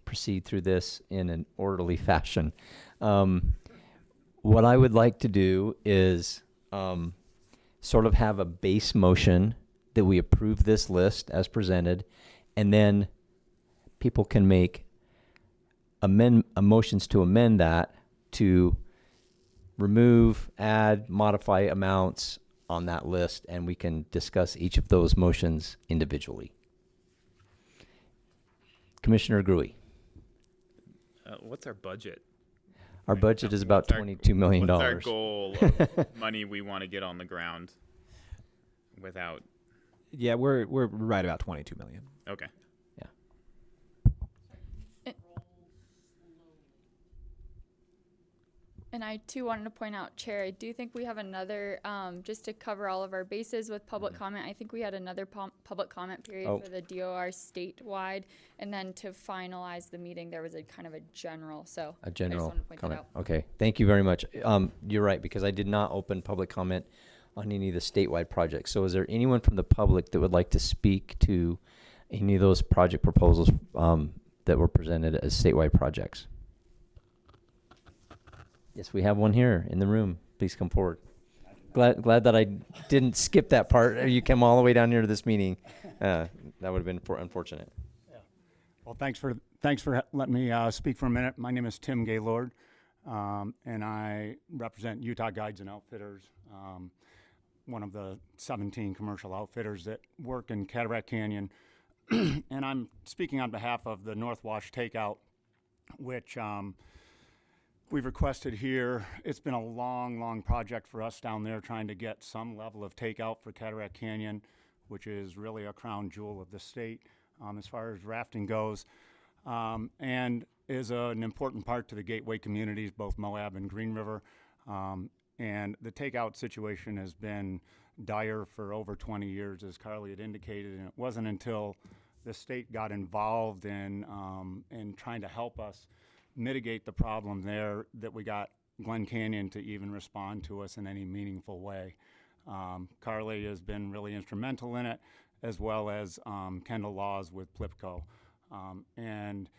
proceed through this in an orderly fashion. What I would like to do is sort of have a base motion that we approve this list as presented, and then people can make motions to amend that to remove, add, modify amounts on that list, and we can discuss each of those motions individually. Commissioner Gruey. What's our budget? Our budget is about $22 million. What's our goal of money we want to get on the ground without? Yeah, we're right about 22 million. Okay. Yeah. And I too wanted to point out, Chair, I do think we have another, just to cover all of our bases with public comment, I think we had another public comment period for the DOR statewide, and then to finalize the meeting, there was a kind of a general, so a general I just wanted to point comment. that out. Okay, thank you very much. You're right, because I did not open public comment on any of the statewide projects. So is there anyone from the public that would like to speak to any of those project proposals that were presented as statewide projects? Yes, we have one here in the room. Please come forward. Glad that I didn't skip that part. You came all the way down here to this meeting. That would have been unfortunate. Yeah. Well, thanks for letting me speak for a minute. My name is Tim Gaylord, and I represent Utah Guides and Outfitters, one of the 17 commercial outfitters that work in Cataract Canyon. And I'm speaking on behalf of the North Wash Takeout, which we've requested here. It's been a long project for us down there, trying to get some level of takeout for Cataract Canyon, which is really a crown jewel of the state as far as rafting goes, and is an important part to the gateway communities, both Moab and Green River. And the takeout situation has been dire for over 20 years, as Carly had indicated, and it wasn't until the state got involved in trying to help us mitigate the problem there that we got Glen Canyon to even respond to us in any meaningful way. Carly has been really instrumental in it, as well as Kendall Laws with Plipco. And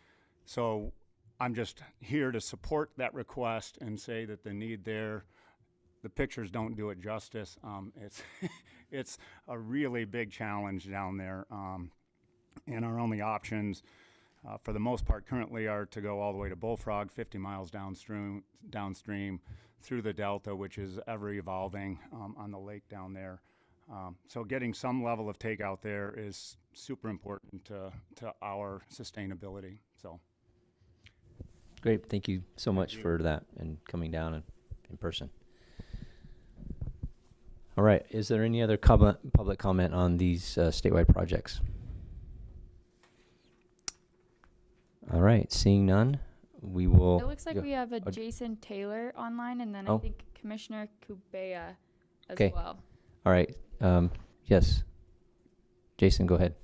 so I'm just here to support that request and say that the need there, the pictures don't do it justice. It's it's a really big challenge down there, and our only options, for the most part, currently are to go all the way to Bullfrog, 50 miles downstream through the delta, which is ever evolving on the lake down there. So getting some level of takeout there is super important to our sustainability. So. Great, thank you so much for that and coming down in person. All right, is there any other public comment on these statewide projects? All right, seeing none, we will. It looks like we have a Jason Taylor online, and then I think Commissioner Kubea as well. All right, yes. Jason, go ahead.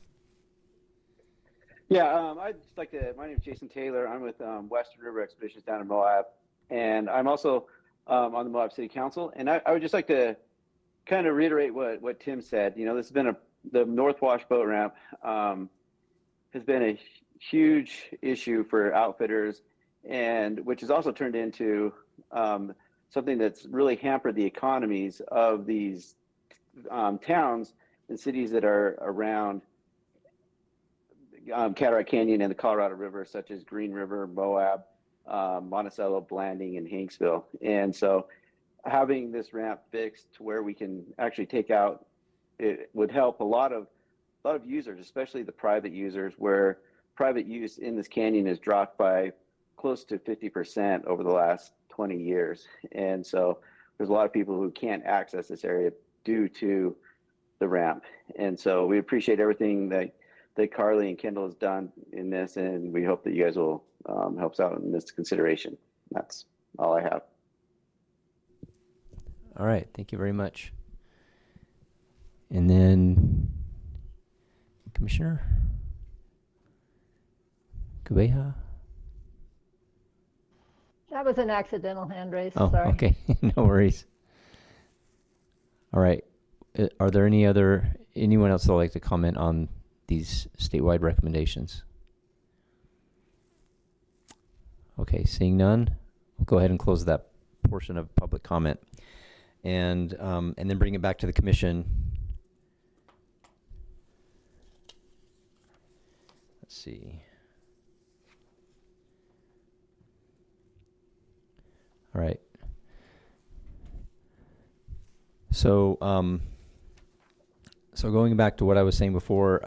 Yeah, I'd just like to, my name is Jason Taylor. I'm with Western River Expeditions down in Moab, and I'm also on the Moab City Council. And I would just like to kind of reiterate what Tim said. You know, this has been the North Wash boat ramp has been a huge issue for outfitters, and which has also turned into something that's really hampered the economies of these towns and cities that are around Cataract Canyon and the Colorado River, such as Green River, Moab, Monticello, Blanding, and Hanksville. And so having this ramp fixed to where we can actually take out, it would help a lot of users, especially the private users, where private use in this canyon has dropped by close to 50% over the last 20 years. And so there's a lot of people who can't access this area due to the ramp. And so we appreciate everything that Carly and Kendall has done in this, and we hope that you guys will help us out in this consideration. That's all I have. All right, thank you very much. And then Commissioner Kubeha? That was an accidental hand raise, Oh, sorry. okay, no worries. All right, are there anyone else that would like to comment on these statewide recommendations? Okay, seeing none, we'll go ahead and close that portion of public comment, and then bring it back to the commission. Let's see. All right. So, so going back to what I was saying before,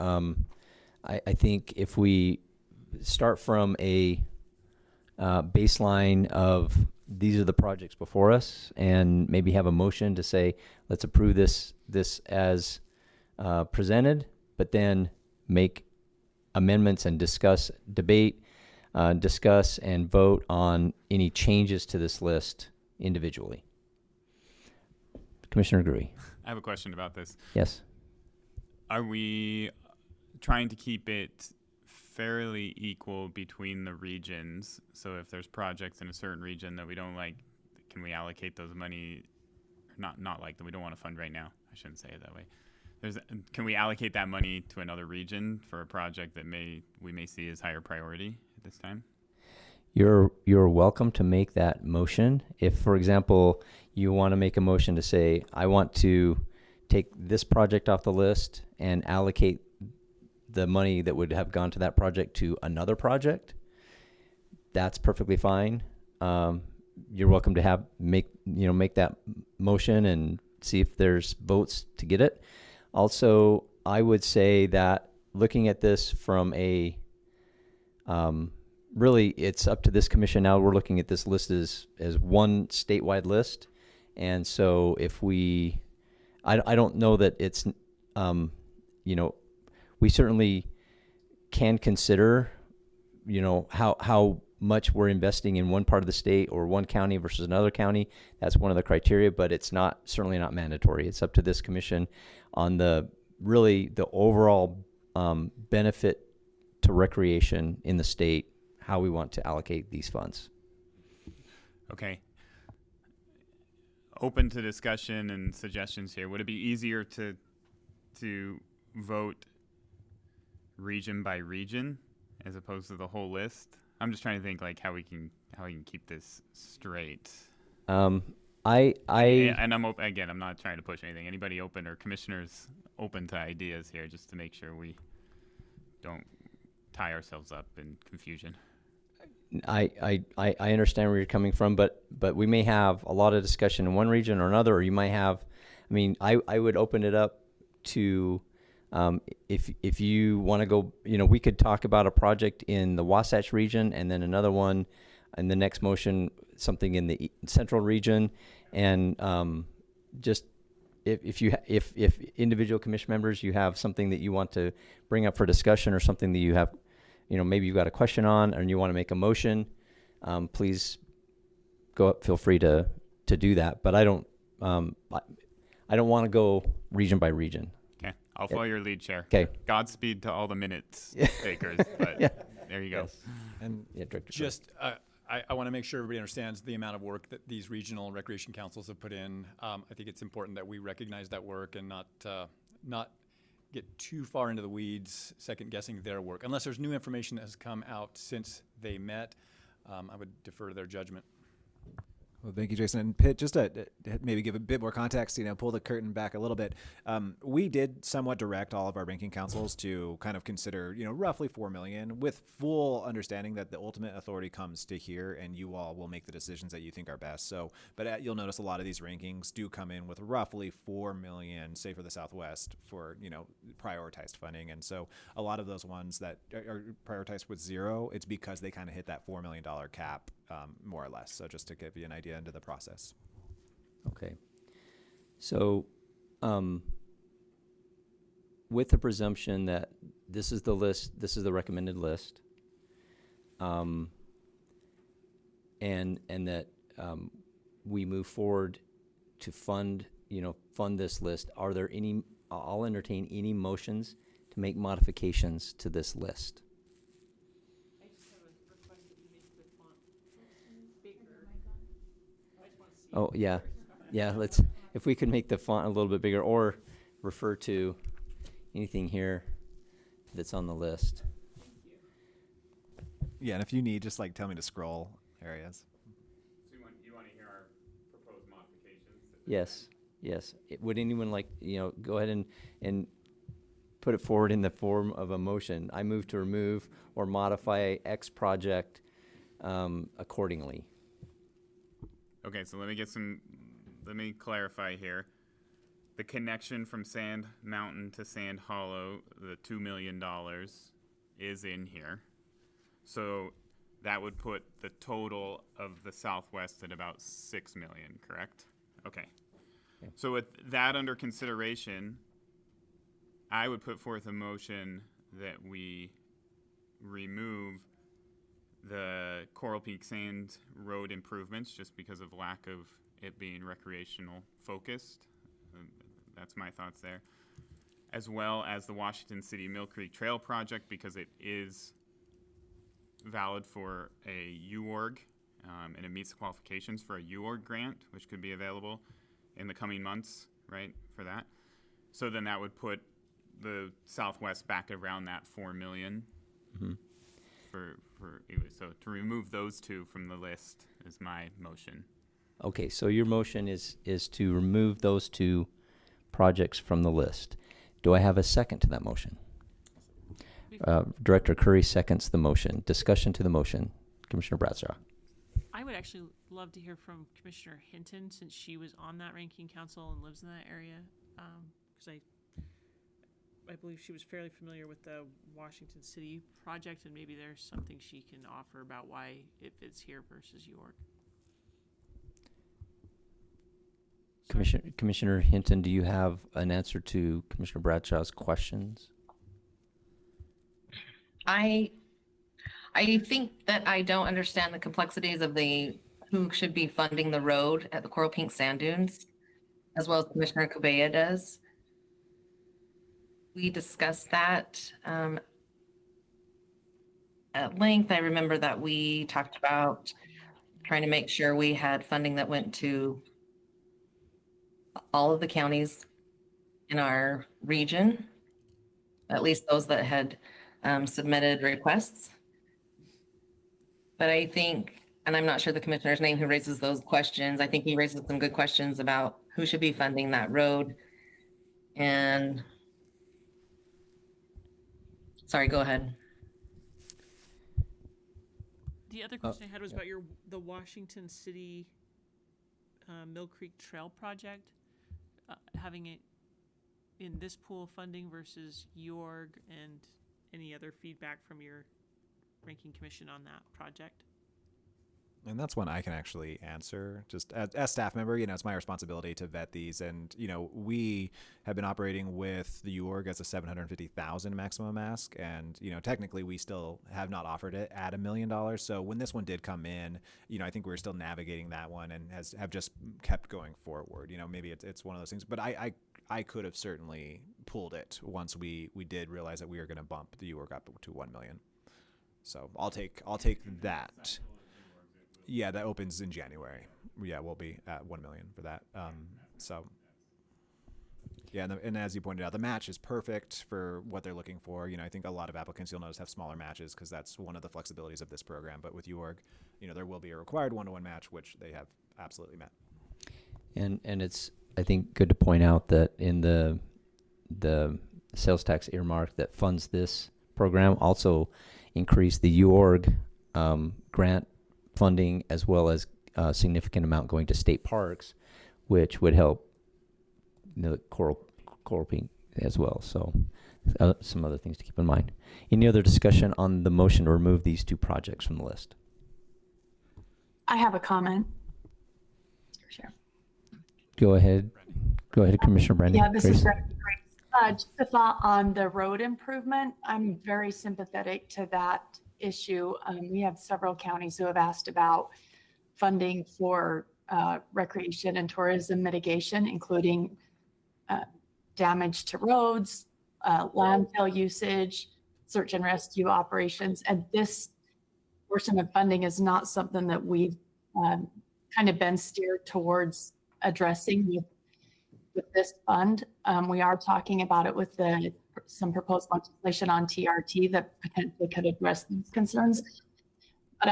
I think if we start from a baseline of these are the projects before us, and maybe have a motion to say, let's approve this as presented, but then make amendments and debate, discuss and vote on any changes to this list individually. Commissioner Gruy. I have a question about this. Yes. Are we trying to keep it fairly equal between the regions? So if there's projects in a certain region that we don't like, can we allocate those money? Not like that we don't want to fund right now. I shouldn't say it that way. Can we allocate that money to another region for a project that we may see as higher priority at this time? You're welcome to make that motion. If, for example, you want to make a motion to say, I want to take this project off the list and allocate the money that would have gone to that project to another project, that's perfectly fine. You're welcome to make that motion and see if there's votes to get it. Also, I would say that looking at this from a really, it's up to this commission now. We're looking at this list as one statewide list, and so if I don't know that it's we certainly can consider how much we're investing in one part of the state or one county versus another county. That's one of the criteria, but it's certainly not mandatory. It's up to this commission on the overall benefit to recreation in the state, how we want to allocate these funds. Okay. Open to discussion and suggestions here. Would it be easier to vote region by region as opposed to the whole list? I'm just trying to think like how we can keep this straight. And I'm again, I'm not trying to push anything. Anybody open or commissioners open to ideas here, just to make sure we don't tie ourselves up in confusion. I understand where you're coming from, but we may have a lot of discussion in one region or another, or you might have, I mean, I would open it up to, if you want to go, we could talk about a project in the Wasatch region and then another one in the next motion, something in the central region. And just if individual commission members, you have something that you want to bring up for discussion or something that you have, maybe you've got a question on and you want to make a motion, please go up, feel free to do that. But I don't want to go region by region. Okay, I'll follow your lead, Chair. Okay. Godspeed to all the minutes takers, but there you go. Yes. And Director. Just, I want to make sure everybody understands the amount of work that these regional recreation councils have put in. I think it's important that we recognize that work and not get too far into the weeds, second guessing their work. Unless there's new information that has come out since they met, I would defer to their judgment. Well, thank you, Jason. And Pitt, just to maybe give a bit more context, pull the curtain back a little bit. We did somewhat direct all of our ranking councils to kind of consider, roughly $4 million, with full understanding that the ultimate authority comes to here, and you all will make the decisions that you think are best. So, but you'll notice a lot of these rankings do come in with roughly $4 million, say for the Southwest, for prioritized funding. And so, a lot of those ones that are prioritized with zero, it's because they kind of hit that $4 million cap. More or less. So just to give you an idea into the process. Okay. So with the presumption that this is the list, this is the recommended list, and that we move forward to fund this list, are there any, I'll entertain any motions to make modifications to this list. Oh, yeah. Let's, if we could make the font a little bit bigger or refer to anything here that's on the list. Yeah, and if you need, just tell me to scroll areas. So you want to hear our proposed modifications? Yes. Would anyone go ahead and put it forward in the form of a motion? I move to remove or modify X project accordingly. Okay, so let me clarify here. The connection from Sand Mountain to Sand Hollow, the $2 million is in here. So that would put the total of the Southwest at about $6 million, correct? Okay. So with that under consideration, I would put forth a motion that we remove the Coral Peak Sand Road improvements just because of lack of it being recreational focused. That's my thoughts there. As well as the Washington City Mill Creek Trail project because it is valid for a UORG and it meets the qualifications for a UORG grant, which could be available in the coming months, right, for that. So then that would put the Southwest back around that $4 million. Mm-hmm. So to remove those two from the list is my motion. Okay, so your motion is to remove those two projects from the list. Do I have a second to that motion? Director Curry seconds the motion. Discussion to the motion. Commissioner Bradshaw. I would actually love to hear from Commissioner Hinton since she was on that ranking council and lives in that area, because I believe she was fairly familiar with the Washington City project, and maybe there's something she can offer about why it fits here versus York. Commissioner Hinton, do you have an answer to Commissioner Bradshaw's questions? I think that I don't understand the complexities of who should be funding the road at the Coral Pink Sand Dunes, as well as Commissioner Cabella does. We discussed that at length. I remember that we talked about trying to make sure we had funding that went to all of the counties in our region, at least those that had submitted requests. But I think and I'm not sure the commissioner's name who raises those questions. I think he raises some good questions about who should be funding that road. And sorry, go ahead. The other question I had was about the Washington City Mill Creek Trail project, having it in this pool of funding versus Wiberg, and any other feedback from your ranking commission on that project. And that's one I can actually answer. Just as staff member, it's my responsibility to vet these. And, we have been operating with the Wiberg as a 750,000 maximum ask. And, technically we still have not offered it at $1 million. So when this one did come in, I think we're still navigating that one and have just kept going forward. Maybe it's one of those things, but I could have certainly pulled it once we did realize that we were going to bump the Wiberg up to 1 million. So I'll take that. Yeah, that opens in January. Yeah, we'll be at 1 million for that. And as you pointed out, the match is perfect for what they're looking for. I think a lot of applicants, you'll notice, have smaller matches because that's one of the flexibilities of this program. But with Wiberg, there will be a required 1-to-1 match, which they have absolutely met. And it's, I think, good to point out that in the sales tax earmark that funds this program also increased the Wiberg grant funding, as well as a significant amount going to state parks, which would help the coral pink as well. So some other things to keep in mind. Any other discussion on the motion to remove these two projects from the list? I have a comment. Sure. Go ahead, Commissioner Brandon. Yeah, this is great. Just a thought on the road improvement. I'm very sympathetic to that issue. We have several counties who have asked about funding for recreation and tourism mitigation, including damage to roads, landfill usage, search and rescue operations. And this portion of funding is not something that we've kind of been steered towards addressing with this fund. We are talking about it with some proposed legislation on TRT that potentially could address these concerns. But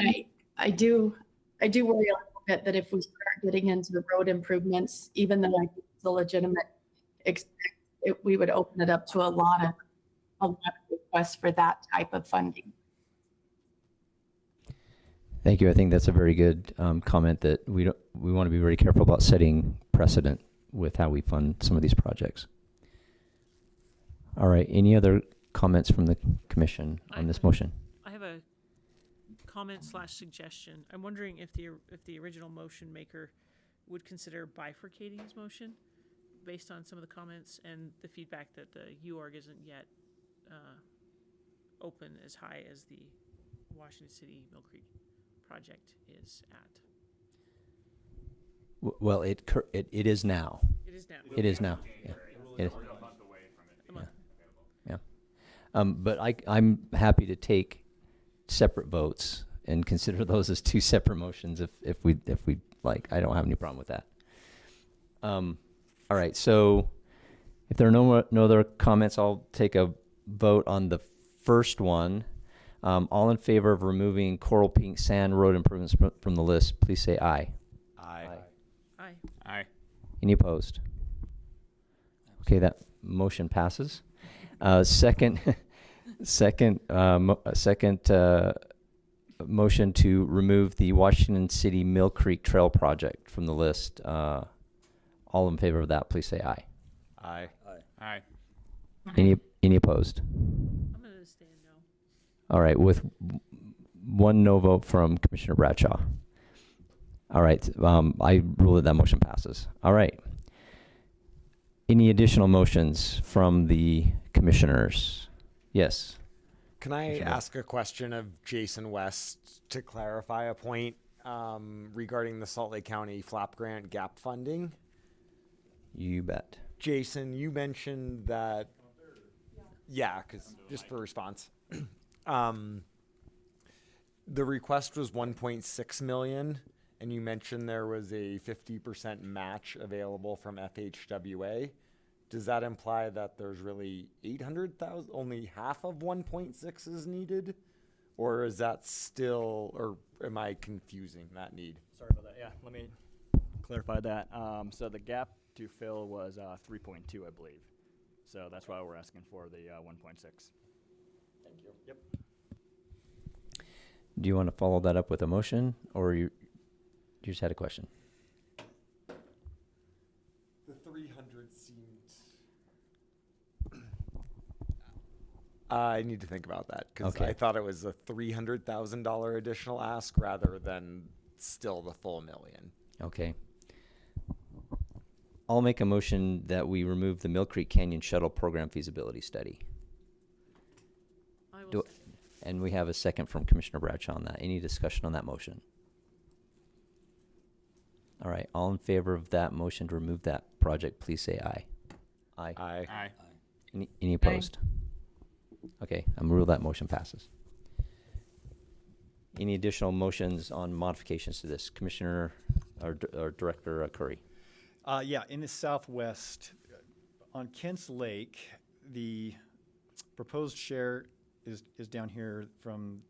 I do worry a little bit that if we start getting into the road improvements, even though I think it's a legitimate we would open it up to a lot of requests for that type of funding. Thank you. I think that's a very good comment, that we want to be very careful about setting precedent with how we fund some of these projects. All right. Any other comments from the commission on this motion? I have a comment/suggestion. I'm wondering if the original motion maker would consider bifurcating his motion based on some of the comments and the feedback that the Wiberg isn't yet open as high as the Washington City Mill Creek project is at. Well, it is now. It is now. It is now. Yeah. It is. Yeah. But I'm happy to take separate votes and consider those as two separate motions if we like. I don't have any problem with that. All right. So if there are no other comments, I'll take a vote on the first one. All in favor of removing Coral Pink Sand road improvements from the list, please say aye. Aye. Aye. Aye. Any opposed? Okay, that motion passes. Second motion to remove the Washington City Mill Creek Trail project from the list. All in favor of that, please say aye. Aye. Aye. Any opposed? I'm going to say no. All right, with one no vote from Commissioner Bradshaw. All right, I rule that motion passes. All right. Any additional motions from the commissioners? Yes. Can I ask a question of Jason West to clarify a point regarding the Salt Lake County FLAP grant gap funding? You bet. Jason, you mentioned that, because just for response, the request was 1.6 million, and you mentioned there was a 50% match available from FHWA. Does that imply that there's really 800,000, only half of 1.6 is needed? Or is that still, or am I confusing that need? Sorry about that. Yeah, let me clarify that. So the gap to fill was 3.2, I believe. So that's why we're asking for the 1.6. Thank you. Yep. Do you want to follow that up with a motion, or you just had a question? The 300 seemed. I need to think about that because Okay. I thought it was a $300,000 additional ask rather than still the full $1 million. Okay. I'll make a motion that we remove the Mill Creek Canyon Shuttle Program feasibility study. I will And we have a second from Commissioner Bradshaw on that. Any discussion on that motion? All right, all in favor of that motion to remove that project, please say aye. Aye. Aye. Aye. Any opposed? Okay, I'm rule that motion passes. Any additional motions on modifications to this, Commissioner or Director Curry? Yeah, in the southwest, on Kent's Lake, the proposed share is down here from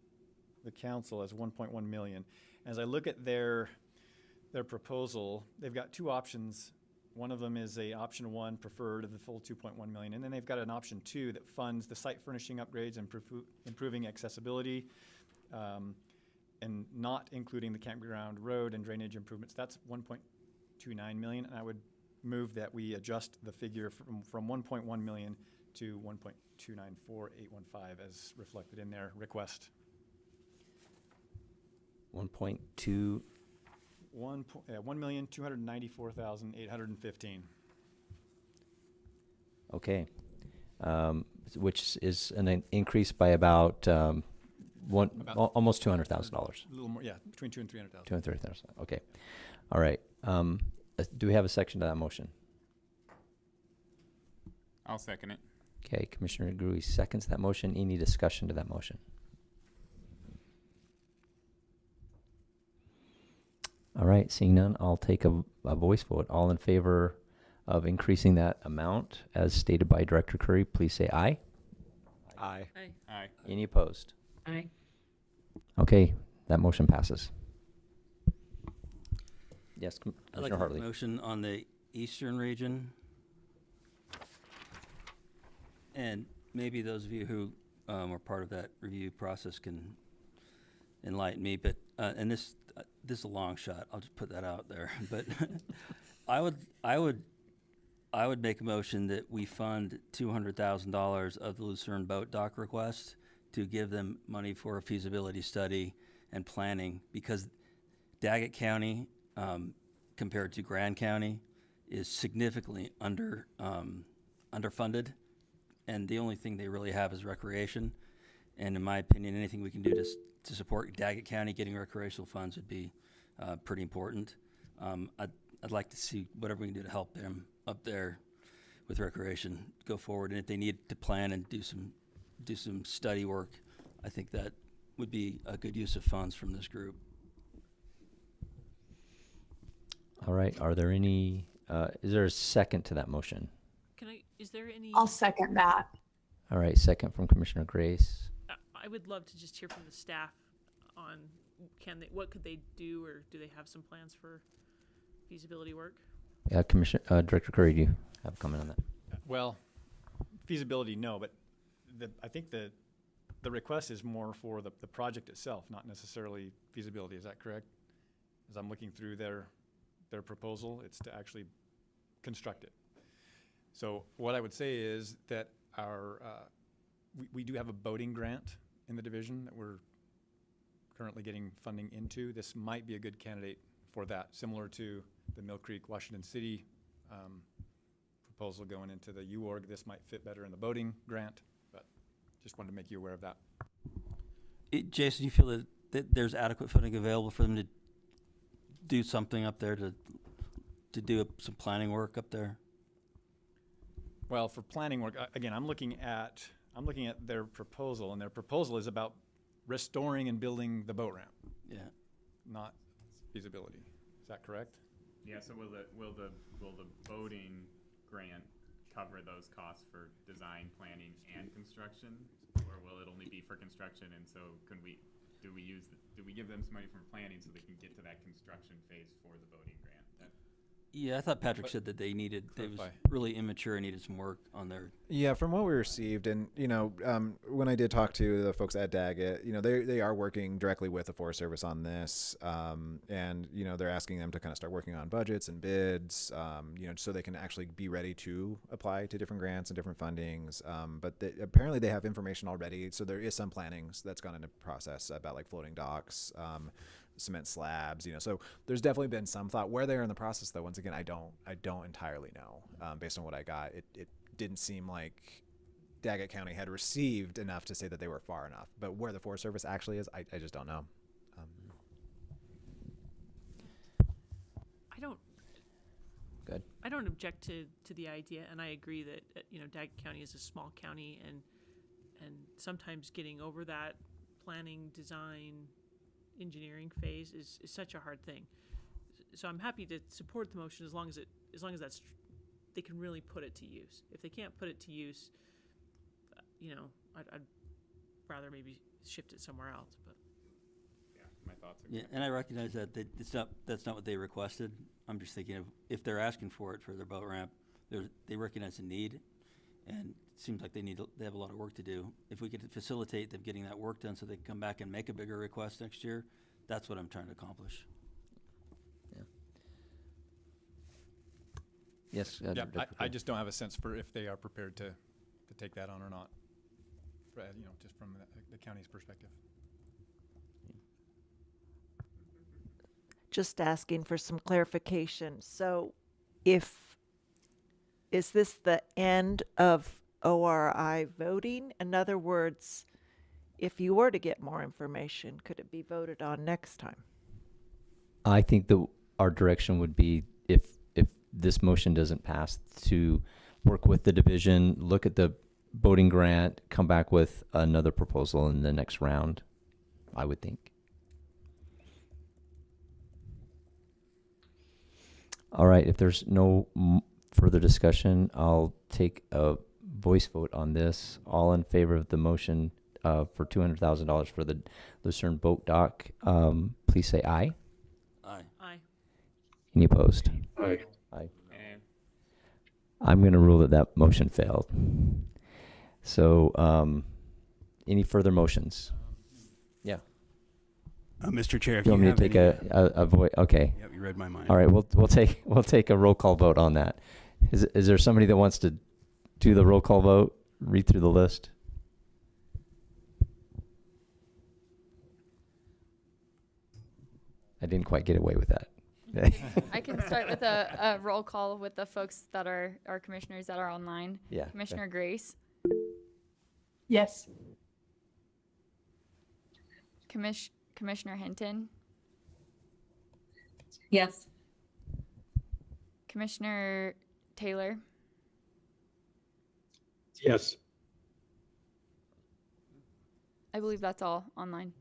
the council as 1.1 million. As I look at their proposal, they've got two options. One of them is a option 1 preferred of the full 2.1 million, and then they've got an option 2 that funds the site furnishing upgrades and improving accessibility, and not including the campground road and drainage improvements. That's 1.29 million, and I would move that we adjust the figure from 1.1 million to 1.294815 as reflected in their request. 1.2. 1,294,815. Okay, which is an increase by about almost $200,000. A little more, yeah, between 200,000 and 300,000. 230,000. Okay, all right. Do we have a section to that motion? I'll second it. Okay, Commissioner Gruy seconds that motion. Any discussion to that motion? All right, seeing none, I'll take a voice vote. All in favor of increasing that amount as stated by Director Curry, please say aye. Aye. Aye. Aye. Any opposed? Aye. Okay, that motion passes. Yes, I'd like Commissioner to make Hartley. a motion on the eastern region. And maybe those of you who were part of that review process can enlighten me, but, and this is a long shot, I'll just put that out there, but I would make a motion that we fund $200,000 of the Lucerne boat dock request to give them money for a feasibility study and planning, because Daggett County, compared to Grand County, is significantly underfunded, and the only thing they really have is recreation. And in my opinion, anything we can do to support Daggett County getting recreational funds would be pretty important. I'd like to see whatever we can do to help them up there with recreation go forward. And if they need to plan and do some study work, I think that would be a good use of funds from this group. All right, are there any, is there a second to that motion? Is there any? I'll second that. All right, second from Commissioner Grace. I would love to just hear from the staff on what could they do, or do they have some plans for feasibility work? Yeah, Director Curry, do you have a comment on that? Well, feasibility, no, but I think the request is more for the project itself, not necessarily feasibility. Is that correct? As I'm looking through their proposal, it's to actually construct it. So what I would say is that we do have a boating grant in the division that we're currently getting funding into. This might be a good candidate for that, similar to the Mill Creek, Washington City proposal going into the UORG. This might fit better in the boating grant, but just wanted to make you aware of that. Jason, do you feel that there's adequate funding available for them to do something up there, to do some planning work up there? Well, for planning work, again, I'm looking at their proposal, and their proposal is about restoring and building the boat ramp. Yeah. Not feasibility. Is that correct? Yeah. So will the boating grant cover those costs for design, planning, and construction, or or will it only be for construction? And so do we give them some money from planning so they can get to that construction phase for the voting grant? Yeah, I thought Patrick said that they was really immature and needed some work on their. Yeah, from what we received, and when I did talk to the folks at Daggett, they are working directly with the Forest Service on this, and they're asking them to kind of start working on budgets and bids, so they can actually be ready to apply to different grants and different fundings. But apparently they have information already, so there is some planning that's gone into process about like floating docks. Cement slabs, so there's definitely been some thought. Where they are in the process, though, once again, I don't entirely know. Based on what I got, it didn't seem like Daggett County had received enough to say that they were far enough. But where the Forest Service actually is, I just don't know. I don't object to the idea, and I agree that Daggett County is a small county, and sometimes getting over that planning, design, engineering phase is such a hard thing. So I'm happy to support the motion as long as that's they can really put it to use. If they can't put it to use, I'd rather maybe shift it somewhere else. But yeah, my thoughts. Yeah, and I recognize that that's not what they requested. I'm just thinking of if they're asking for it for their boat ramp, they recognize the need, and it seems like they have a lot of work to do. If we could facilitate them getting that work done so they can come back and make a bigger request next year, that's what I'm trying to accomplish. Yeah. Yes. Yeah, I just don't have a sense for if they are prepared to take that on or not, just from the county's perspective. Just asking for some clarification. So is this the end of ORI voting? In other words, if you were to get more information, could it be voted on next time? I think our direction would be, if this motion doesn't pass, to work with the division, look at the voting grant, come back with another proposal in the next round, I would think. All right, if there's no further discussion, I'll take a voice vote on this. All in favor of the motion for $200,000 for the Lucerne Boat Dock, please say aye. Aye. Aye. Any opposed? Aye. Aye. I'm going to rule that motion failed. So, any further motions? Yeah. Mr. Chair, if you want me to take a voice? Okay. Yep, you read my mind. All right, we'll take a roll call vote on that. Is there somebody that wants to do the roll call vote? Read through the list. I didn't quite get away with that. I can start with a roll call with the folks that are our commissioners that are online. Yeah. Commissioner Grace. Yes. Commissioner Hinton. Yes. Commissioner Taylor. Yes. I believe that's all online.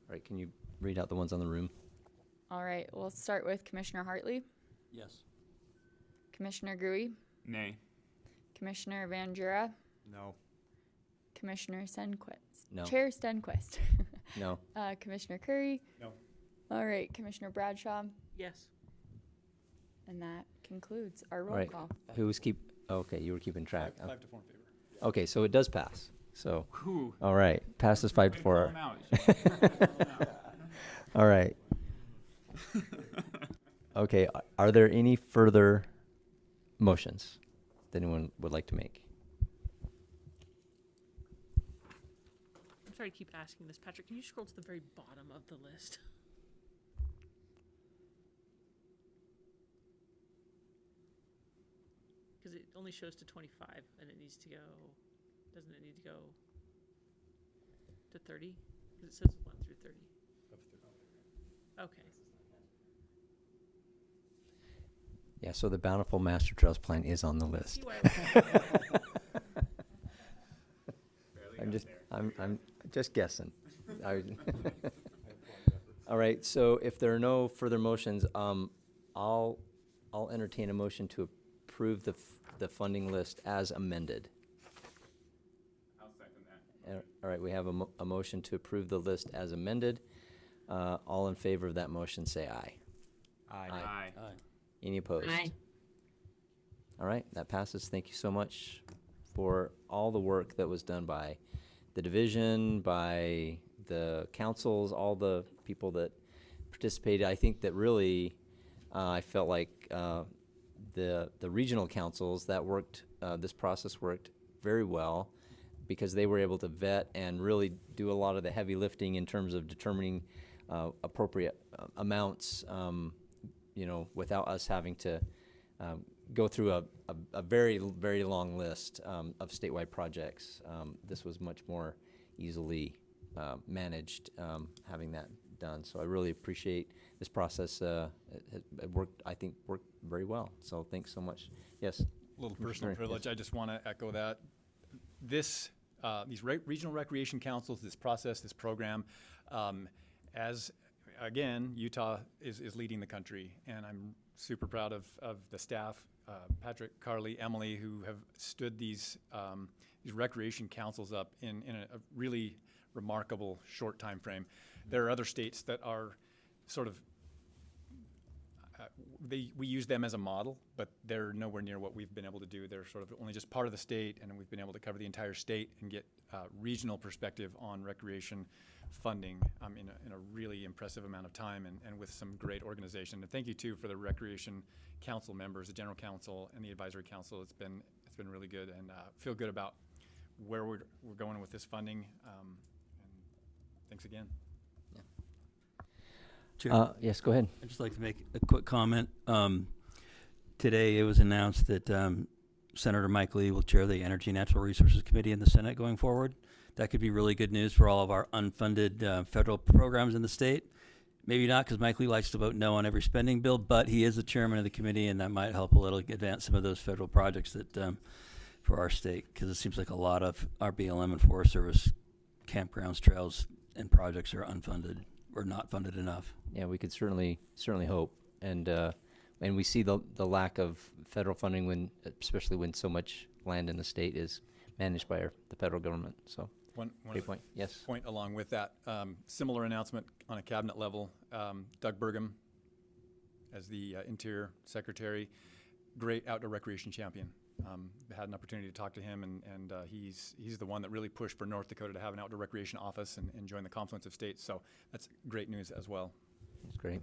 All right, can you read out the ones on the room? All right, we'll start with Commissioner Hartley. Yes. Commissioner Gruey. Nay. Commissioner Van Jura. No. Commissioner Stenquist. No. Chair Stenquist. No. Commissioner Curry. No. All right, Commissioner Bradshaw. yes. And that concludes our roll All right. call. Who was okay, you were keeping track. 5 to 4 in favor. Okay, so it does pass. So, Whew. all right, passes 5 to 4. Call 'em out. All right. Okay, are there any further motions that anyone would like to make? I'm sorry to keep asking this, Patrick. Can you scroll to the very bottom of the list? Because it only shows to 25, and it needs to go. Doesn't it need to go to 30? Because it says 1 through 30. Okay. Yeah, so the Bountiful Master Trails Plan is on the list. I'm just guessing. All right, so if there are no further motions, I'll entertain a motion to approve the funding list as amended. I'll second that. All right, we have a motion to approve the list as amended. All in favor of that motion, say aye. Aye. Any opposed? Aye. All right, that passes. Thank you so much for all the work that was done by the division, by the councils, all the people that participated. I think that really, I felt like the regional councils that worked, this process worked very well because they were able to vet and really do a lot of the heavy lifting in terms of determining appropriate amounts, without us having to go through a very, very long list of statewide projects. This was much more easily managed, having that done. So I really appreciate this process. It worked, I think, worked very well. So thanks so much. Yes. A little personal privilege. Yes. I just want to echo that. These regional recreation councils, this process, this program, as again, Utah is leading the country, and I'm super proud of the staff, Patrick, Carly, Emily, who have stood these recreation councils up in a really remarkable short time frame. There are other states that are sort of we use them as a model, but they're nowhere near what we've been able to do. They're sort of only just part of the state, and we've been able to cover the entire state and get regional perspective on recreation funding in a really impressive amount of time, and with some great organization. And thank you too for the Recreation Council members, the General Council and the Advisory Council. It's been really good, and feel good about where we're going with this funding. And thanks again. Chair, yes, go ahead. I'd just like to make a quick comment. Today it was announced that Senator Mike Lee will chair the Energy and Natural Resources Committee in the Senate going forward. That could be really good news for all of our unfunded federal programs in the state. Maybe not, because Mike Lee likes to vote no on every spending bill, but he is the chairman of the committee, and that might help a little advance some of those federal projects that for our state, because it seems like a lot of our BLM and Forest Service campgrounds, trails, and projects are unfunded or not funded enough. Yeah, we could certainly hope, and we see the lack of federal funding especially when so much land in the state is managed by the federal government. So one great point. Yes. Point along with that, similar announcement on a cabinet level. Doug Burgum, as the Interior Secretary, great outdoor recreation champion. Had an opportunity to talk to him, and he's the one that really pushed for North Dakota to have an outdoor recreation office and join the confluence of states. So that's great news as well. That's great.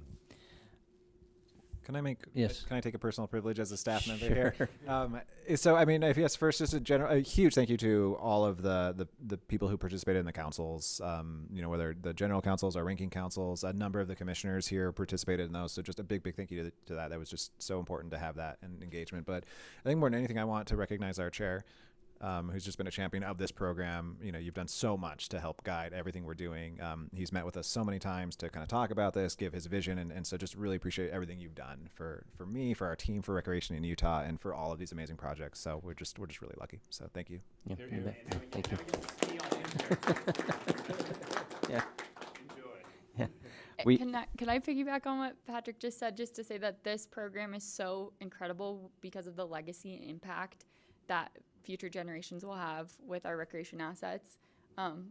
Can I make? Yes. Can I take a personal privilege as a staff member Sure. here? So I mean, yes. First, just a huge thank you to all of the people who participated in the councils. Whether the general councils or ranking councils, a number of the commissioners here participated in those. So just a big thank you to that. That was just so important to have that and engagement. But I think more than anything, I want to recognize our chair, who's just been a champion of this program. You've done so much to help guide everything we're doing. He's met with us so many times to kind of talk about this, give his vision, and so just really appreciate everything you've done for me, for our team, for recreation in Utah, and for all of these amazing projects. So we're just really lucky. So thank you. Yeah, thank you. Yeah. Yeah. Can I piggyback on what Patrick just said, just to say that this program is so incredible because of the legacy and impact that future generations will have with our recreation assets.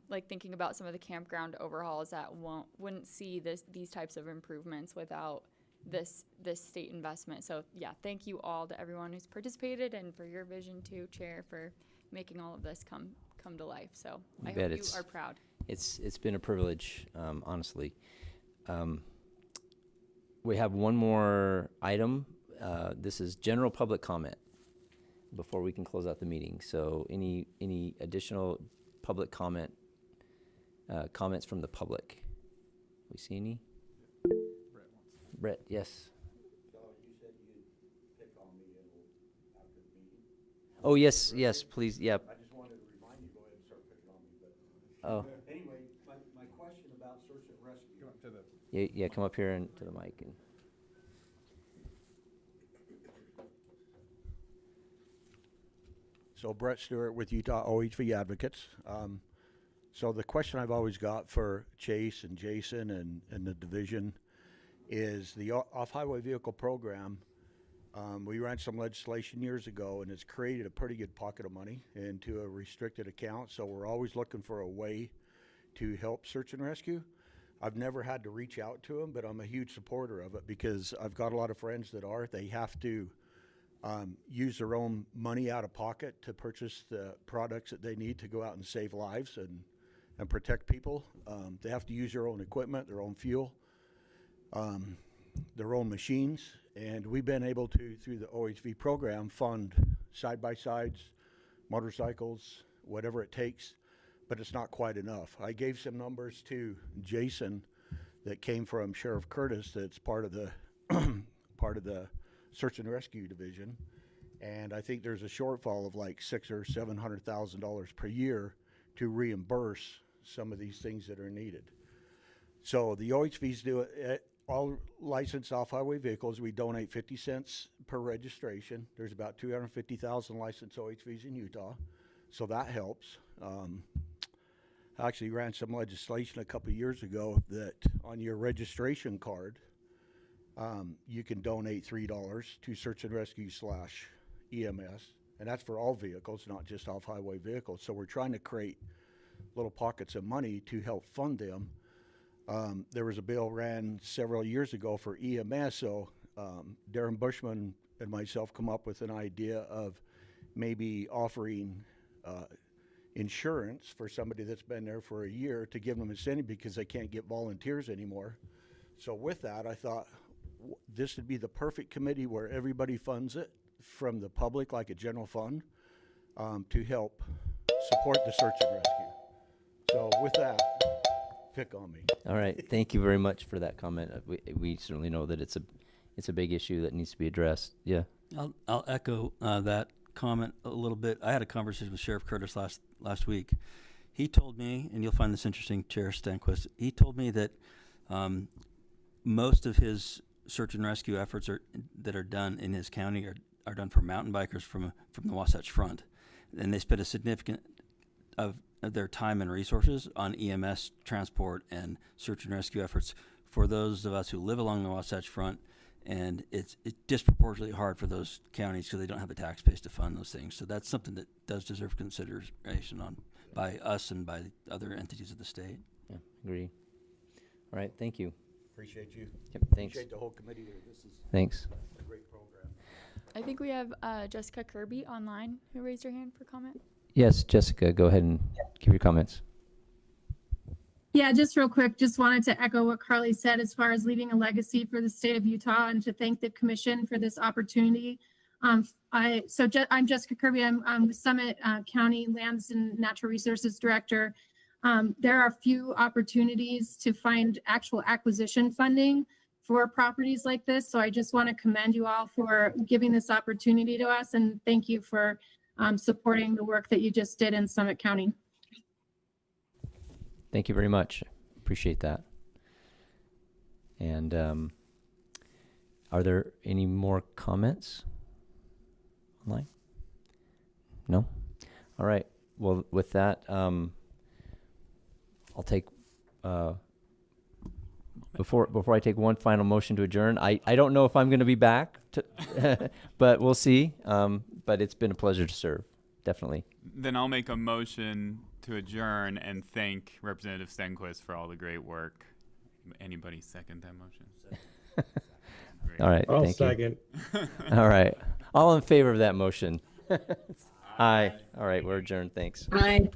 Like thinking about some of the campground overhauls that wouldn't see these types of improvements without this state investment. So yeah, thank you all to everyone who's participated, and for your vision too, Chair, for making all of this come to life. So I hope you are proud. It's been a privilege, honestly. We have one more item. This is general public comment before we can close out the meeting. So any additional public comments from the public? We see any? Brett, yes. So you said you'd pick on me after the meeting? Oh, yes, please, yeah. I just wanted to remind you, go ahead and start picking on me. But anyway, my question about search and rescue. Yeah, come up here and to the mic. So Brett Stewart with Utah OHV Advocates. So the question I've always got for Chase and Jason and the division is the off-highway vehicle program. We ran some legislation years ago, and it's created a pretty good pocket of money into a restricted account. So we're always looking for a way to help search and rescue. I've never had to reach out to them, but I'm a huge supporter of it because I've got a lot of friends that are. They have to use their own money out of pocket to purchase the products that they need to go out and save lives and protect people. They have to use their own equipment, their own fuel, their own machines. And we've been able to, through the OHV program, fund side-by-sides, motorcycles, whatever it takes, but it's not quite enough. I gave some numbers to Jason that came from Sheriff Curtis that's part of the Search and Rescue Division, and I think there's a shortfall of like $600,000 or $700,000 per year to reimburse some of these things that are needed. So the OHVs do it. All licensed off-highway vehicles, we donate 50 cents per registration. There's about 250,000 licensed OHVs in Utah, so that helps. I actually ran some legislation a couple of years ago that on your registration card, you can donate $3 to Search and Rescue /EMS, and that's for all vehicles, not just off-highway vehicles. So we're trying to create little pockets of money to help fund them. There was a bill ran several years ago for EMS, so Darren Bushman and myself come up with an idea of maybe offering insurance for somebody that's been there for a year to give them incentive because they can't get volunteers anymore. So with that, I thought this would be the perfect committee where everybody funds it from the public, like a general fund, to help support the search and rescue. So with that, pick on me. All right, thank you very much for that comment. We certainly know that it's a big issue that needs to be addressed. Yeah. I'll echo that comment a little bit. I had a conversation with Sheriff Curtis last week. He told me, and you'll find this interesting, Chair Stanquist, he told me that most of his search and rescue efforts that are done in his county are done for mountain bikers from the Wasatch Front, and they spend a significant of their time and resources on EMS transport and search and rescue efforts for those of us who live along the Wasatch Front, and it's disproportionately hard for those counties because they don't have the tax base to fund those things. So that's something that does deserve consideration by us and by other entities of the state. Yeah, agree. All right, thank you. Appreciate you. Yep, thanks. Appreciate the whole committee here. This is Thanks. a great program. I think we have Jessica Kirby online who raised her hand for comment. Yes, Jessica, go ahead and give your comments. Yeah, just real quick, just wanted to echo what Carly said as far as leaving a legacy for the state of Utah and to thank the commission for this opportunity. I'm Jessica Kirby. I'm the Summit County Lands and Natural Resources Director. There are few opportunities to find actual acquisition funding for properties like this. So I just want to commend you all for giving this opportunity to us, and thank you for supporting the work that you just did in Summit County. Thank you very much. Appreciate that. And are there any more comments online? No? All right. Well, with that, I'll take before I take one final motion to adjourn. I don't know if I'm going to be back, but we'll see. But it's been a pleasure to serve, definitely. Then I'll make a motion to adjourn and thank Representative Stenquist for all the great work. Anybody second that motion? All right. I'll thank second. You. All right. All in favor of that motion? Aye. All right. We're adjourned. Thanks. Aye.